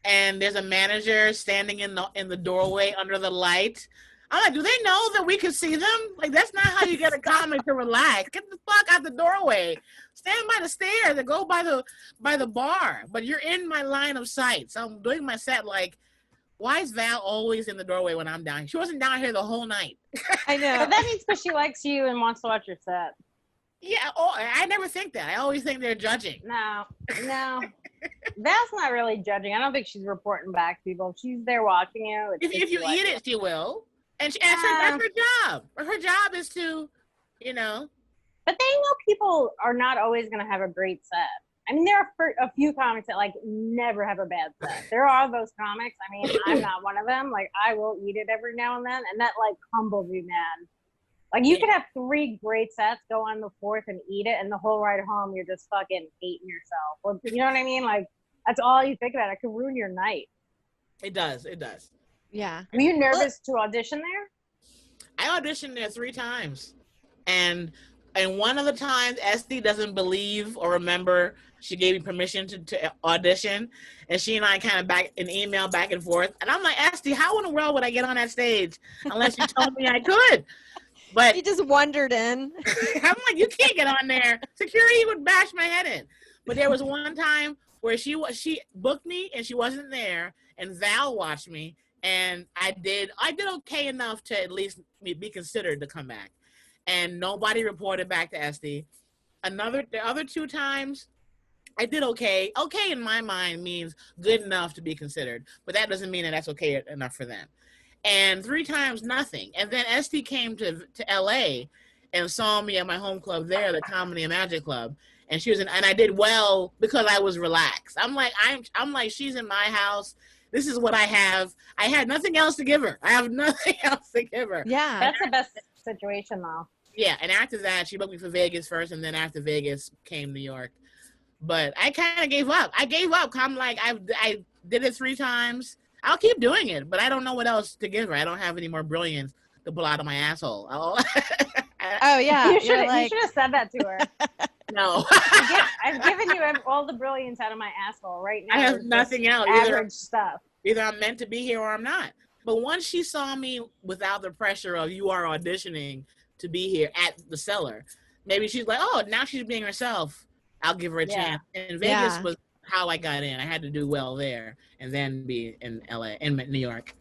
and there's a manager standing in the doorway under the light, I'm like, do they know that we can see them? Like, that's not how you get a comic to relax. Get the fuck out the doorway. Stand by the stairs and go by the bar. But you're in my line of sight. So I'm doing my set like, why is Val always in the doorway when I'm down here? She wasn't down here the whole night. I know. But that means because she likes you and wants to watch your set. Yeah, I never think that. I always think they're judging. No. Val's not really judging. I don't think she's reporting back to people. If she's there watching you. If you eat it, she will. And that's her job. Her job is to, But they know people are not always going to have a great set. I mean, there are a few comics that, like, never have a bad set. There are those comics. I mean, I'm not one of them. Like, I will eat it every now and then. And that, like, humbles you, man. Like, you could have 3 great sets, go on the 4th and eat it, and the whole ride home, you're just fucking hating yourself. Or, you know what I mean? Like, that's all you think about. It could ruin your night. It does. Yeah. Were you nervous to audition there? I auditioned there 3 times. And one of the times, Esty doesn't believe or remember she gave me permission to audition. And she and I kind of back an email back and forth. And I'm like, Esty, how in the world would I get on that stage unless you told me I could? But he just wandered in. I'm like, you can't get on there. Security would bash my head in. But there was one time where she booked me and she wasn't there, and Val watched me, and I did okay enough to at least be considered to come back. And nobody reported back to Esty. The other 2 times, I did okay. Okay in my mind means good enough to be considered, but that doesn't mean that that's okay enough for them. And 3 times, nothing. And then Esty came to LA and saw me at my home club there, the Comedy and Magic Club. And and I did well because I was relaxed. I'm like, she's in my house. This is what I have. I had nothing else to give her. I have nothing else to give her. Yeah. That's the best situation, though. Yeah. And after that, she booked me for Vegas first. And then after Vegas came New York. But I kind of gave up. I'm like, I did it 3 times. I'll keep doing it, but I don't know what else to give her. I don't have any more brilliance to pull out of my asshole. Oh yeah, you should have said that to her. No, I've given you all the brilliance out of my asshole right now. I have nothing else. Average stuff. Either I'm meant to be here or I'm not. But once she saw me without the pressure of you are auditioning to be here at the Cellar, maybe she's like, oh, now she's being herself. I'll give her a chance. And Vegas was how I got in. I had to do well there and then be in LA, in New York.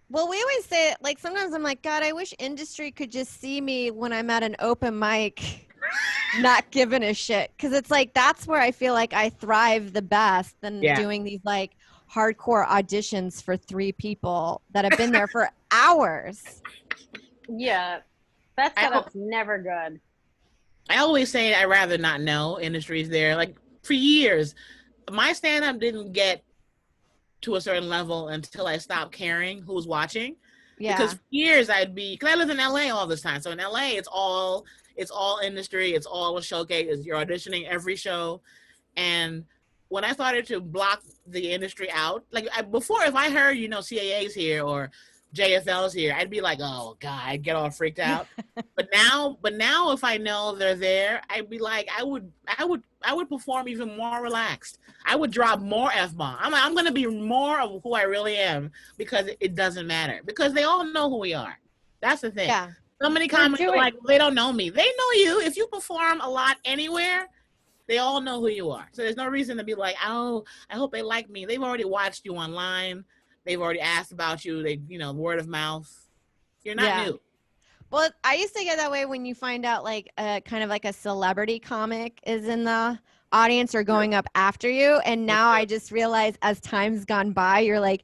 Well, we always say, like, sometimes I'm like, God, I wish industry could just see me when I'm at an open mic, not giving a shit. Because it's like, that's where I feel like I thrive the best than doing these, like, hardcore auditions for 3 people that have been there for hours. Yeah, that setup's never good. I always say I'd rather not know industry's there. Like, for years, my stand-up didn't get to a certain level until I stopped caring who's watching. Yeah. Because for years because I live in LA all this time. So in LA, it's all industry. It's all a showcase. You're auditioning every show. And when I started to block the industry out, like before, if I heard, CAA's here or JFL's here, I'd be like, oh God, I'd get all freaked out. But now if I know they're there, I'd be like, I would perform even more relaxed. I would drop more F-bomb. I'm going to be more of who I really am because it doesn't matter because they all know who we are. That's the thing. Yeah. So many comics are like, they don't know me. They know you. If you perform a lot anywhere, they all know who you are. So there's no reason to be like, oh, I hope they like me. They've already watched you online. They've already asked about you. They, word of mouth. You're not new. Well, I used to get that way when you find out like kind of like a celebrity comic is in the audience or going up after you. And now I just realize as time's gone by, you're like,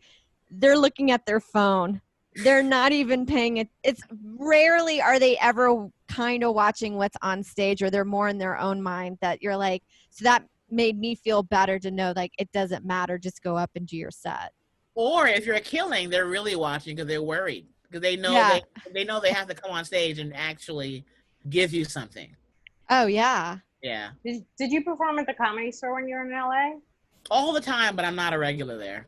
they're looking at their phone. They're not even paying it. It's rarely are they ever kind of watching what's on stage or they're more in their own mind that you're like, so that made me feel better to know like it doesn't matter. Just go up and do your set. Or if you're killing, they're really watching because they're worried because they know they know they have to come on stage and actually give you something. Oh yeah. Yeah. Did you perform at the Comedy Store when you were in LA? All the time, but I'm not a regular there.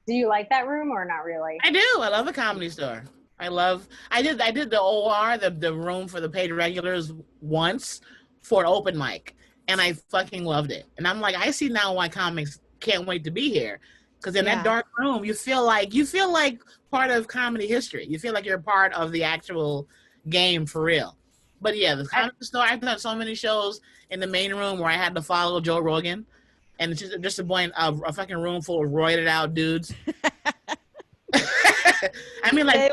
Do you like that room or not really? I do. I love the Comedy Store. I did the OR, the room for the paid regulars once for an open mic, and I fucking loved it. And I'm like, I see now why comics can't wait to be here, because in that dark room, you feel like part of comedy history. You feel like you're part of the actual game for real. But yeah, the comedy store. I've done so many shows in the main room where I had to follow Joe Rogan, and it's just a fucking room full of roided out dudes. I mean, like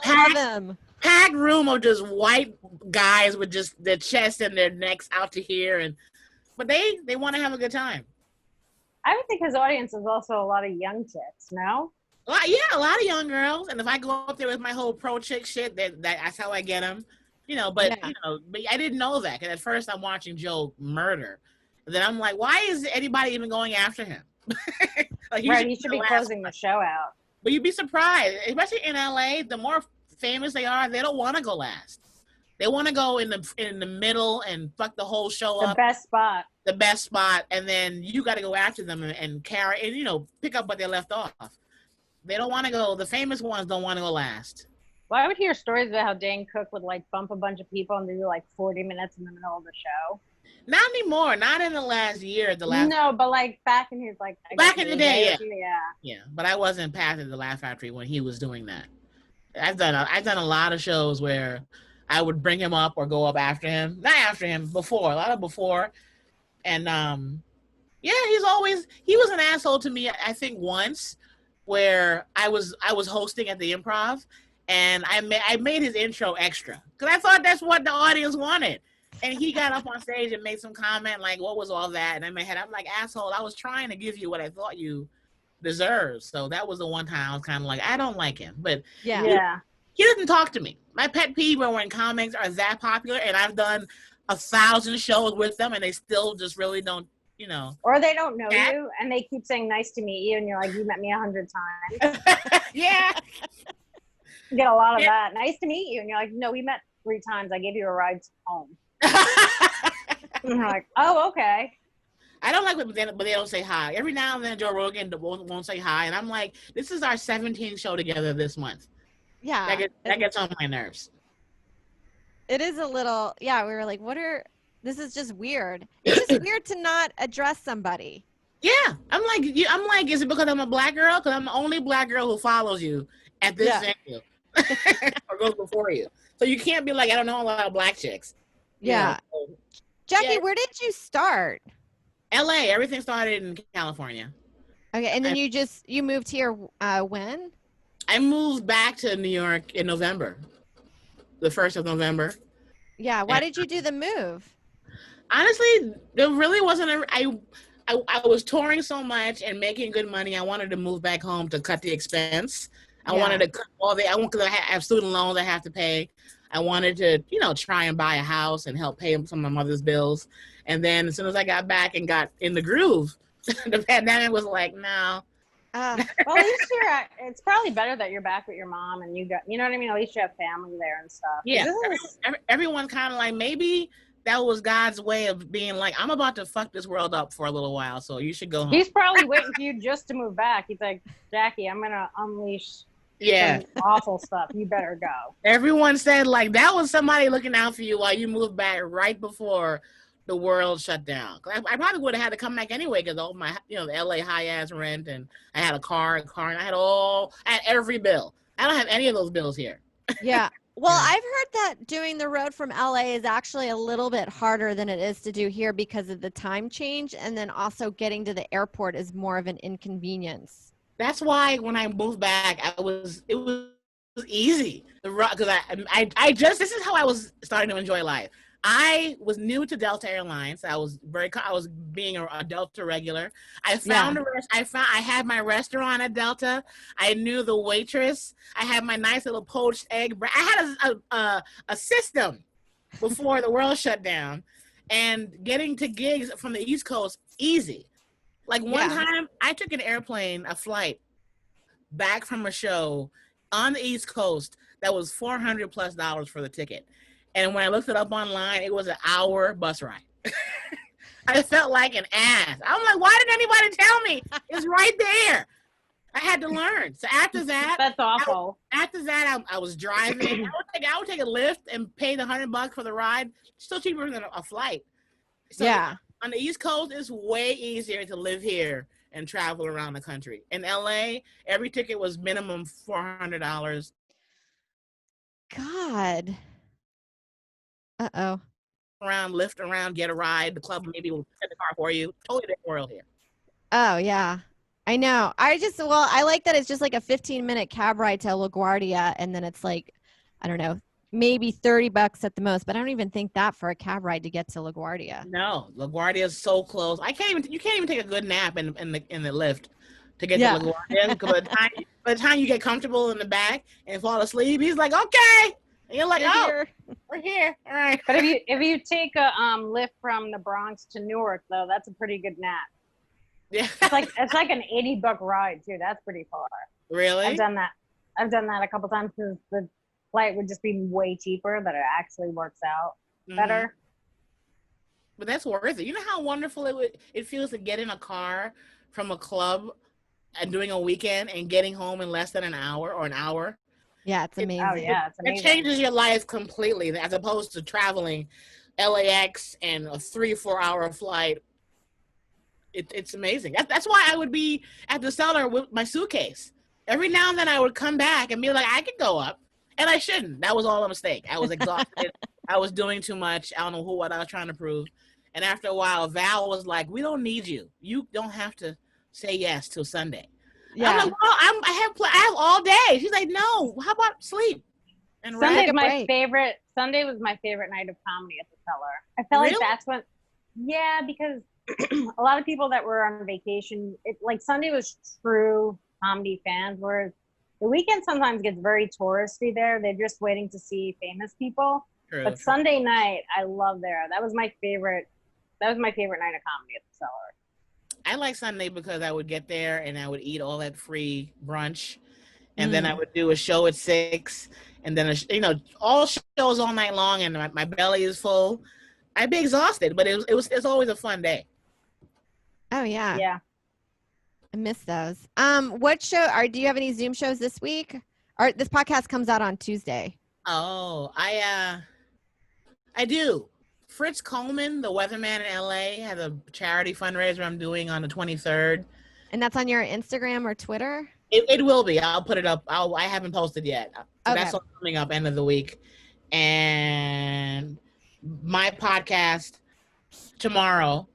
packed room of just white guys with just their chest and their necks out to here, but they want to have a good time. I would think his audience is also a lot of young chicks. No. A lot of young girls, and if I go up there with my whole pro chick shit, that's how I get them. But I didn't know that, because at first I'm watching Joe murder, and then I'm like, why is anybody even going after him? Like, he should be closing the show out. But you'd be surprised, especially in LA, the more famous they are, they don't want to go last. They want to go in the middle and fuck the whole show up. The best spot, and then you got to go after them and carry and pick up what they left off. They don't want to go. The famous ones don't want to go last. Well, I would hear stories about how Dane Cook would like bump a bunch of people and do like 40 minutes in the middle of the show. Not anymore. Not in the last year. No, but like back in his back in the day, yeah. But I wasn't past the Laugh Factory when he was doing that. I've done a lot of shows where I would bring him up or go up after him. Not after him, before. A lot of before. And he was an asshole to me. I think once, where I was hosting at the Improv, and I made his intro extra because I thought that's what the audience wanted. And he got up on stage and made some comment like, "What was all that?" And in my head, I'm like, "Asshole! I was trying to give you what I thought you deserved." So that was the one time I was kind of like, I don't like him, but he doesn't talk to me. My pet peeve are when comics are that popular, and I've done 1,000 shows with them, and they still just really don't, or they don't know you, and they keep saying "nice to meet you," and you're like, "You met me 100 times." Yeah. You get a lot of that. "Nice to meet you," and you're like, "No, we met 3 times. I gave you a ride home." And you're like, "Oh, okay." I don't like it, but they don't say hi. Every now and then Joe Rogan won't say hi, and I'm like, this is our 17th show together this month. Yeah. That gets on my nerves. It is a little, we were like, this is just weird. It's just weird to not address somebody. Yeah. I'm like, is it because I'm a black girl? Because I'm the only black girl who follows you at this venue. Or goes before you. So you can't be like, I don't know a lot of black chicks. Yeah. Jackie, where did you start? LA. Everything started in California. Okay, and then you moved here when? I moved back to New York in November. The 1st of November. Yeah, why did you do the move? Honestly, there really wasn't I was touring so much and making good money. I wanted to move back home to cut the expense. I wanted to cut because I have student loans I have to pay. I wanted to, try and buy a house and help pay some of my mother's bills. And then as soon as I got back and got in the groove, the pandemic was like, no. Well, at least it's probably better that you're back with your mom and you got, you know what I mean? At least you have family there and stuff. Yeah. Everyone kind of like, maybe that was God's way of being like, I'm about to fuck this world up for a little while, so you should go home. He's probably waiting for you just to move back. He's like, Jackie, I'm going to unleash some awful stuff. You better go. Everyone said like that was somebody looking out for you while you moved back right before the world shut down. I probably would have had to come back anyway because all my, the LA high ass rent, and I had a car, and I had every bill. I don't have any of those bills here. Yeah. Well, I've heard that doing the road from LA is actually a little bit harder than it is to do here because of the time change, and then also getting to the airport is more of an inconvenience. That's why when I moved back, it was easy. Because this is how I was starting to enjoy life. I was new to Delta Airlines. I was being a Delta regular. I had my restaurant at Delta. I knew the waitress. I had my nice little poached egg. I had a system before the world shut down, and getting to gigs from the East Coast easy. Like one time, I took a flight back from a show on the East Coast that was $400+ for the ticket. And when I looked it up online, it was an hour bus ride. I felt like an ass. I'm like, why didn't anybody tell me? It's right there. I had to learn. So after that, that's awful. After that, I was driving. I would take a Lyft and pay the $100 for the ride. Still cheaper than a flight. So yeah. On the East Coast, it's way easier to live here and travel around the country. In LA, every ticket was minimum $400. God. Uh-oh. Lift around, get a ride. The club maybe will send the car for you. Totally different world here. Oh, yeah. I know. I like that it's just like a 15-minute cab ride to LaGuardia, and then it's like, I don't know, maybe $30 at the most, but I don't even think that for a cab ride to get to LaGuardia. No, LaGuardia is so close. You can't even take a good nap in the lift to get to LaGuardia. By the time you get comfortable in the back and fall asleep, he's like, okay. And you're like, we're here. All right. But if you take a lift from the Bronx to Newark, though, that's a pretty good nap. Yeah. It's like an $80 ride too. That's pretty far. Really? I've done that a couple times because the flight would just be way cheaper, but it actually works out better. But that's worth it. You know how wonderful it feels to get in a car from a club and doing a weekend and getting home in less than an hour or an hour? Yeah, it's amazing. It's amazing. It changes your life completely as opposed to traveling LAX and a 3-4 hour flight. It's amazing. That's why I would be at the cellar with my suitcase. Every now and then I would come back and be like, I could go up. And I shouldn't. That was all a mistake. I was exhausted. I was doing too much. I don't know what I was trying to prove. And after a while, Val was like, we don't need you. You don't have to say yes till Sunday. Yeah. I'm like, well, I have all day. She's like, no, how about sleep? And Sunday was my favorite night of comedy at the cellar. I felt like that's when, because a lot of people that were on vacation, Sunday was true comedy fans, whereas the weekend sometimes gets very touristy there. They're just waiting to see famous people. But Sunday night, I love there. That was my favorite night of comedy at the cellar. I like Sunday because I would get there and I would eat all that free brunch, and then I would do a show at 6, and then all shows all night long, and my belly is full. I'd be exhausted, but it's always a fun day. Oh yeah. Yeah. I miss those. What show do you have any Zoom shows this week? Or this podcast comes out on Tuesday. Oh, I do. Fritz Coleman, the weatherman in LA, has a charity fundraiser I'm doing on the 23rd. And that's on your Instagram or Twitter? It will be. I'll put it up. I haven't posted yet. So that's all coming up end of the week. And my podcast tomorrow,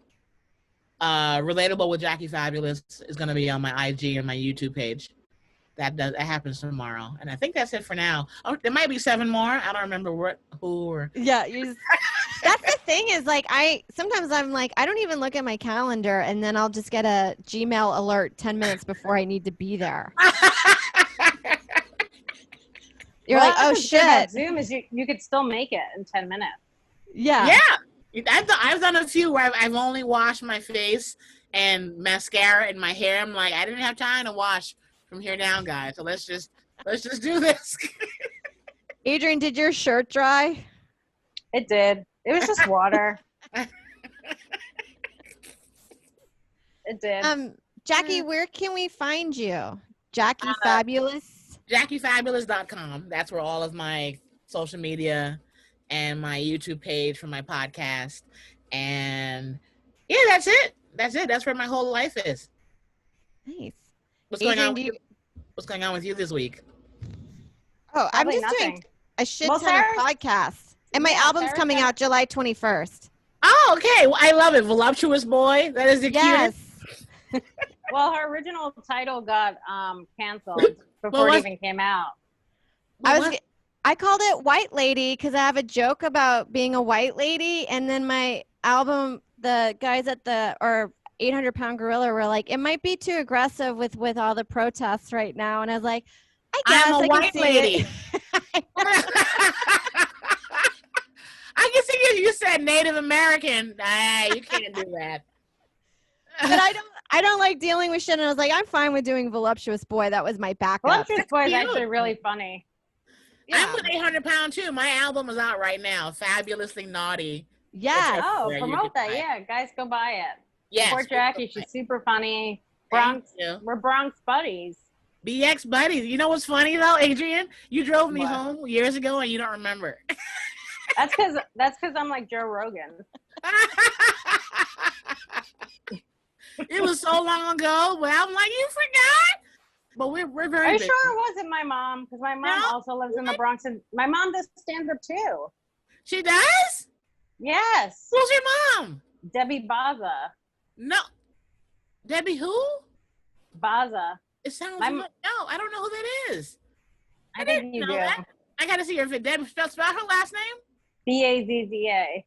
Relatable with Jackie Fabulous, is going to be on my IG and my YouTube page. That happens tomorrow, and I think that's it for now. There might be 7 more. I don't remember who or. Yeah, that's the thing is sometimes I'm like I don't even look at my calendar, and then I'll just get a Gmail alert 10 minutes before I need to be there. You're like, oh shit. Zoom is you could still make it in 10 minutes. Yeah. Yeah, I've done a few where I've only washed my face and mascara in my hair. I'm like, I didn't have time to wash from here down, guys. So let's just do this. Adrian, did your shirt dry? It did. It was just water. It did. Jackie, where can we find you? Jackie Fabulous? JackieFabulous.com. That's where all of my social media and my YouTube page for my podcast. And yeah, that's it. That's where my whole life is. Nice. What's going on with you this week? Oh, I'm just doing a shit ton of podcasts. And my album's coming out July 21st. Oh, okay. Well, I love it. Voluptuous Boy. That is the cutest. Well, her original title got canceled before it even came out. I called it White Lady because I have a joke about being a white lady, and then my album, the guys at 800 Pound Gorilla were like, it might be too aggressive with all the protests right now, and I was like, I guess I'm a white lady. I can see if you said Native American. You can't do that. But I don't like dealing with shit, and I was like, I'm fine with doing Voluptuous Boy. That was my backup. Voluptuous Boy is actually really funny. Yeah. I'm with 800 Pound too. My album is out right now. Fabulously Naughty. Yeah. Oh, promote that. Yeah, guys, go buy it. Yeah. Support Jackie. She's super funny. We're Bronx buddies. BX buddies. You know what's funny though, Adrian? You drove me home years ago and you don't remember. That's because I'm like Joe Rogan. It was so long ago, but I'm like, you forgot. But we're very. Are you sure it wasn't my mom? Because my mom also lives in the Bronx, and my mom does stand up too. She does? Yes. Who's your mom? Debbie Baza. No. Debbie who? Baza. It sounds like, no, I don't know who that is. I think you do. That. I gotta see her. Debbie, spell her last name? Bazza.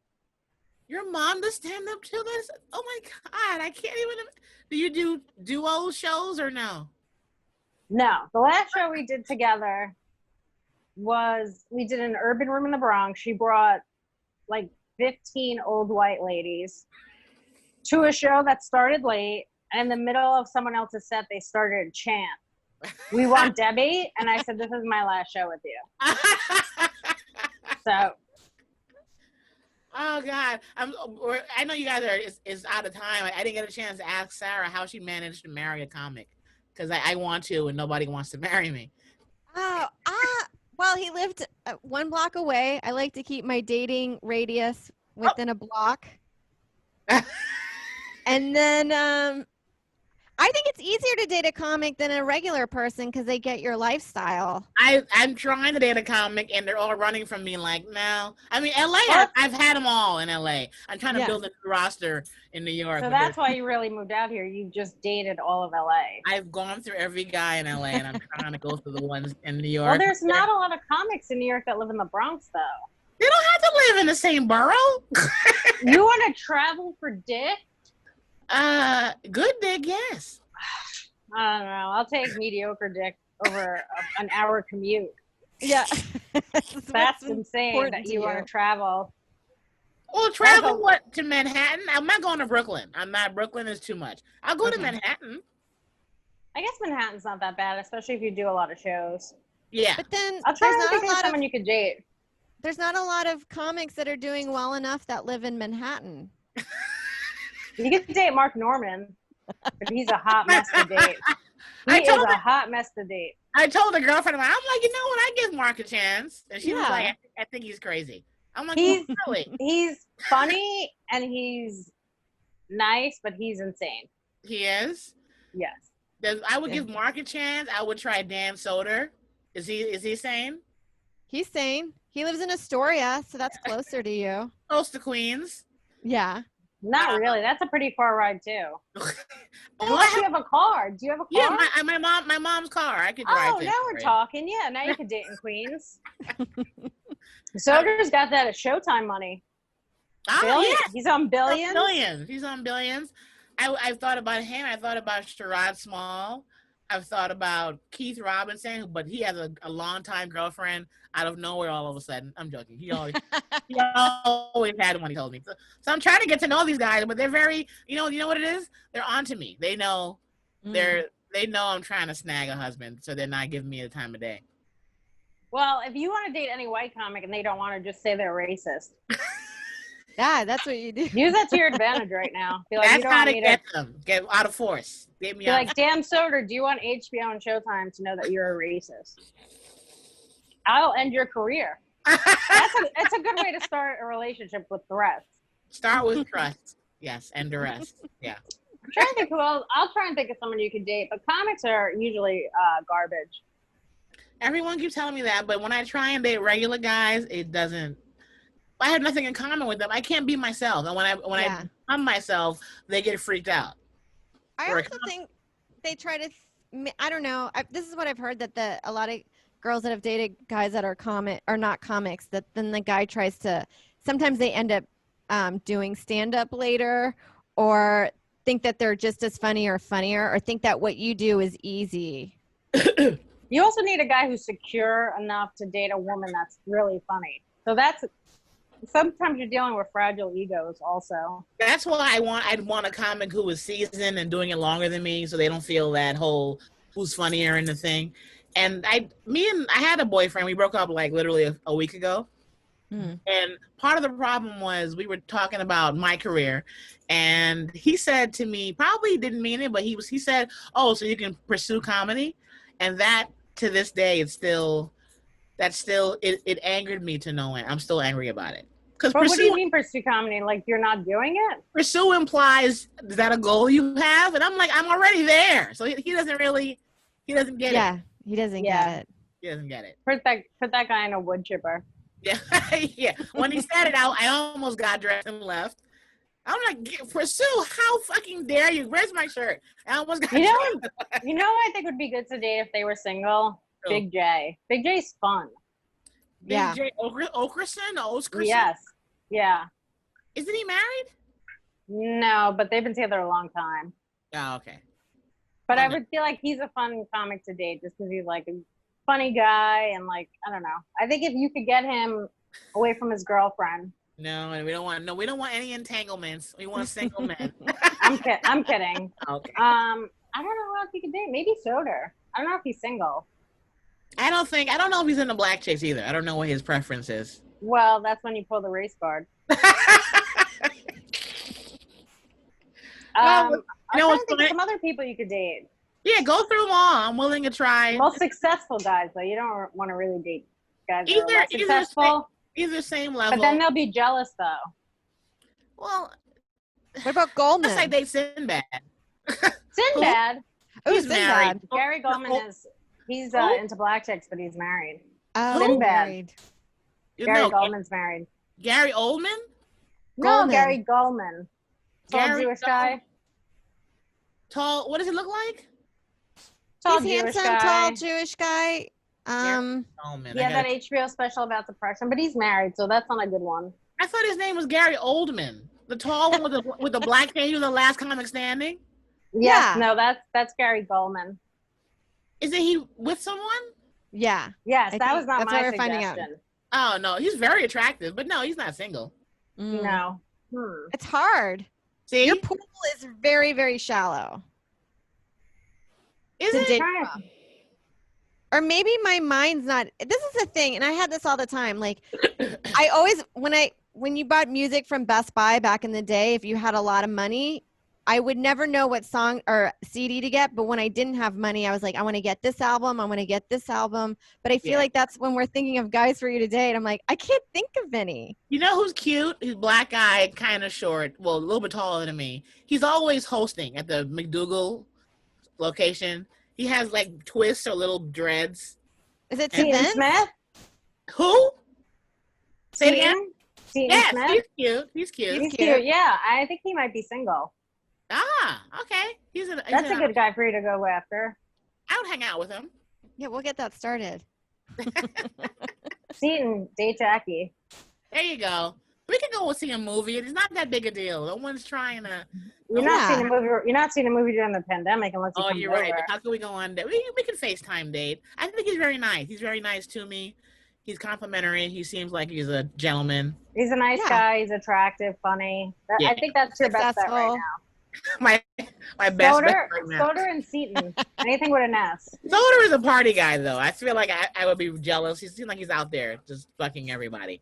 Your mom does stand up too? Oh my God, I can't even. Do you do duo shows or no? No. The last show we did together was we did an urban room in the Bronx. She brought like 15 old white ladies to a show that started late. And in the middle of someone else's set, they started a chant. We want Debbie. And I said, this is my last show with you. So. Oh God, I know you guys are is out of time. I didn't get a chance to ask Sarah how she managed to marry a comic, because I want to, and nobody wants to marry me. Well, he lived 1 block away. I like to keep my dating radius within a block. And then I think it's easier to date a comic than a regular person because they get your lifestyle. I'm trying to date a comic, and they're all running from me like, no. I mean, LA, I've had them all in LA. I'm trying to build a roster in New York. So that's why you really moved out here. You just dated all of LA. I've gone through every guy in LA, and I'm trying to go through the ones in New York. Well, there's not a lot of comics in New York that live in the Bronx, though. They don't have to live in the same borough. You want to travel for dick? Good dick, yes. I don't know. I'll take mediocre dick over an hour commute. Yeah. That's insane that you want to travel. Well, travel to Manhattan? I'm not going to Brooklyn. Brooklyn is too much. I'll go to Manhattan. I guess Manhattan's not that bad, especially if you do a lot of shows. Yeah. But then I'll try to think of someone you could date. There's not a lot of comics that are doing well enough that live in Manhattan. You could date Mark Norman, but he's a hot mess to date. He is a hot mess to date. I told a girlfriend of mine, I'm like, you know what? I give Mark a chance. And she was like, I think he's crazy. I'm like, really? He's funny and he's nice, but he's insane. He is? Yes. I would give Mark a chance. I would try Dan Soder. Is he sane? He's sane. He lives in Astoria, so that's closer to you. Close to Queens. Yeah. Not really. That's a pretty far ride too. Unless you have a car. Do you have a car? Yeah, my mom's car. I could drive. Oh, now we're talking. Yeah, now you could date in Queens. Soder's got that at Showtime money. Oh, yeah. He's on Billions. He's on Billions. I've thought about him. I thought about Sherrod Small. I've thought about Keith Robinson, but he has a longtime girlfriend out of nowhere all of a sudden. I'm joking. He always had one, he told me. So I'm trying to get to know these guys, but they're very, you know what it is? They're onto me. They know they know I'm trying to snag a husband, so they're not giving me the time of day. Well, if you want to date any white comic and they don't want to, just say they're racist. Yeah, that's what you do. Use that to your advantage right now. Be like, that's how to get them. Get out of force. Get me out. Like, Dan Soder, do you want HBO and Showtime to know that you're a racist? I'll end your career. It's a good way to start a relationship with threats. Start with trust. Yes, and the rest. Yeah. I'm trying to think who else. I'll try and think of someone you could date, but comics are usually garbage. Everyone keeps telling me that, but when I try and date regular guys, it doesn't. I have nothing in common with them. I can't be myself, and when I become myself, they get freaked out. I also think they try to. I don't know. This is what I've heard, that a lot of girls that have dated guys that are not comics, that then the guy tries to. Sometimes they end up doing stand up later, or think that they're just as funny or funnier, or think that what you do is easy. You also need a guy who's secure enough to date a woman that's really funny. So sometimes you're dealing with fragile egos also. That's why I'd want a comic who is seasoned and doing it longer than me, so they don't feel that whole who's funnier in the thing. And I had a boyfriend. We broke up like literally a week ago. And part of the problem was we were talking about my career, and he said to me, probably didn't mean it, but he said, "Oh, so you can pursue comedy," and that to this day, it angered me to no end. I'm still angry about it. But what do you mean pursue comedy? Like you're not doing it? Pursue implies, is that a goal you have? And I'm like, I'm already there. So he doesn't get it. Yeah, he doesn't get it. He doesn't get it. Put that guy in a wood chipper. Yeah. Yeah. When he said it out, I almost got dressed and left. I'm like, pursue? How fucking dare you? Where's my shirt? I almost got dressed. You know what I think would be good today if they were single? Oh. Big J. Big J's fun. Big J Okerson? Yes. Yeah. Isn't he married? No, but they've been together a long time. Oh, okay. But I would feel like he's a fun comic to date just because he's like a funny guy and like, I don't know. I think if you could get him away from his girlfriend. No, and we don't want any entanglements. We want single men. I'm kidding. Okay. I don't know who else he could date. Maybe Soder. I don't know if he's single. I don't know if he's into black chicks either. I don't know what his preference is. Well, that's when you pull the race card. I'm trying to think of some other people you could date. Yeah, go through them all. I'm willing to try. Most successful guys, though. You don't want to really date guys that are less successful. Either same level. But then they'll be jealous, though. Well, what about Goldman? Let's say they Sinbad. Sinbad? He's married. Gary Goldman he's into black chicks, but he's married. Oh, Sinbad. Married. Gary Goldman's married. Gary Oldman? No, Gary Goldman. Tall Jewish guy. Tall, what does he look like? Tall He's Jewish handsome, guy. tall Jewish guy. He had that HBO special about depression, but he's married, so that's not a good one. I thought his name was Gary Oldman. The tall one with the black hair, the last comic standing? Yes, no, that's Gary Goldman. Isn't he with someone? Yeah. Yes, that was not that's my what we're finding suggestion. Out. Oh, no, he's very attractive, but no, he's not single. No. It's hard. See? Your pool is very, very shallow. Is it? Or maybe my mind's not. This is the thing, and I had this all the time. Like, I always when you bought music from Best Buy back in the day, if you had a lot of money, I would never know what song or CD to get. But when I didn't have money, I was like, I want to get this album. I want to get this album. But I feel like that's when we're thinking of guys for you today, and I'm like, I can't think of any. You know who's cute? He's black guy, kind of short, well, a little bit taller than me. He's always hosting at the McDougal location. He has like twists or little dreads. Is it Seton Smith? Who? Say it again? Yes, Smith? He's cute. He's cute. Yeah, I think he might be single. Ah, okay. That's a good guy for you to go after. I would hang out with him. Yeah, we'll get that started. Seton, date Jackie. There you go. We can go see a movie. It's not that big a deal. No one's trying to. You're not seeing a movie during the pandemic unless you. Oh, you're right. But how can we go on? We can FaceTime date. I think he's very nice. He's very nice to me. He's complimentary. He seems like he's a gentleman. He's a nice guy. He's attractive, funny. I think that's your best bet right now. my best bet right now. Soder and Seton. Anything with an S. Soder is a party guy, though. I feel like I would be jealous. He seems like he's out there just fucking everybody.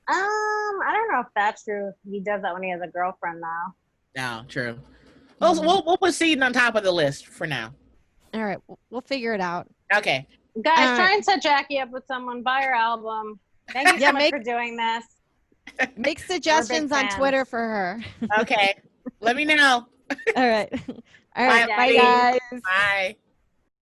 I don't know if that's true. He does that when he has a girlfriend now. No, true. We'll put Seton on top of the list for now. All right, we'll figure it out. Okay. Guys, try and set Jackie up with someone. Buy her album. Thank you so much for doing this. Make suggestions on Twitter for her. Okay. Let me know. All right. All right. Bye, bye guys. Bye.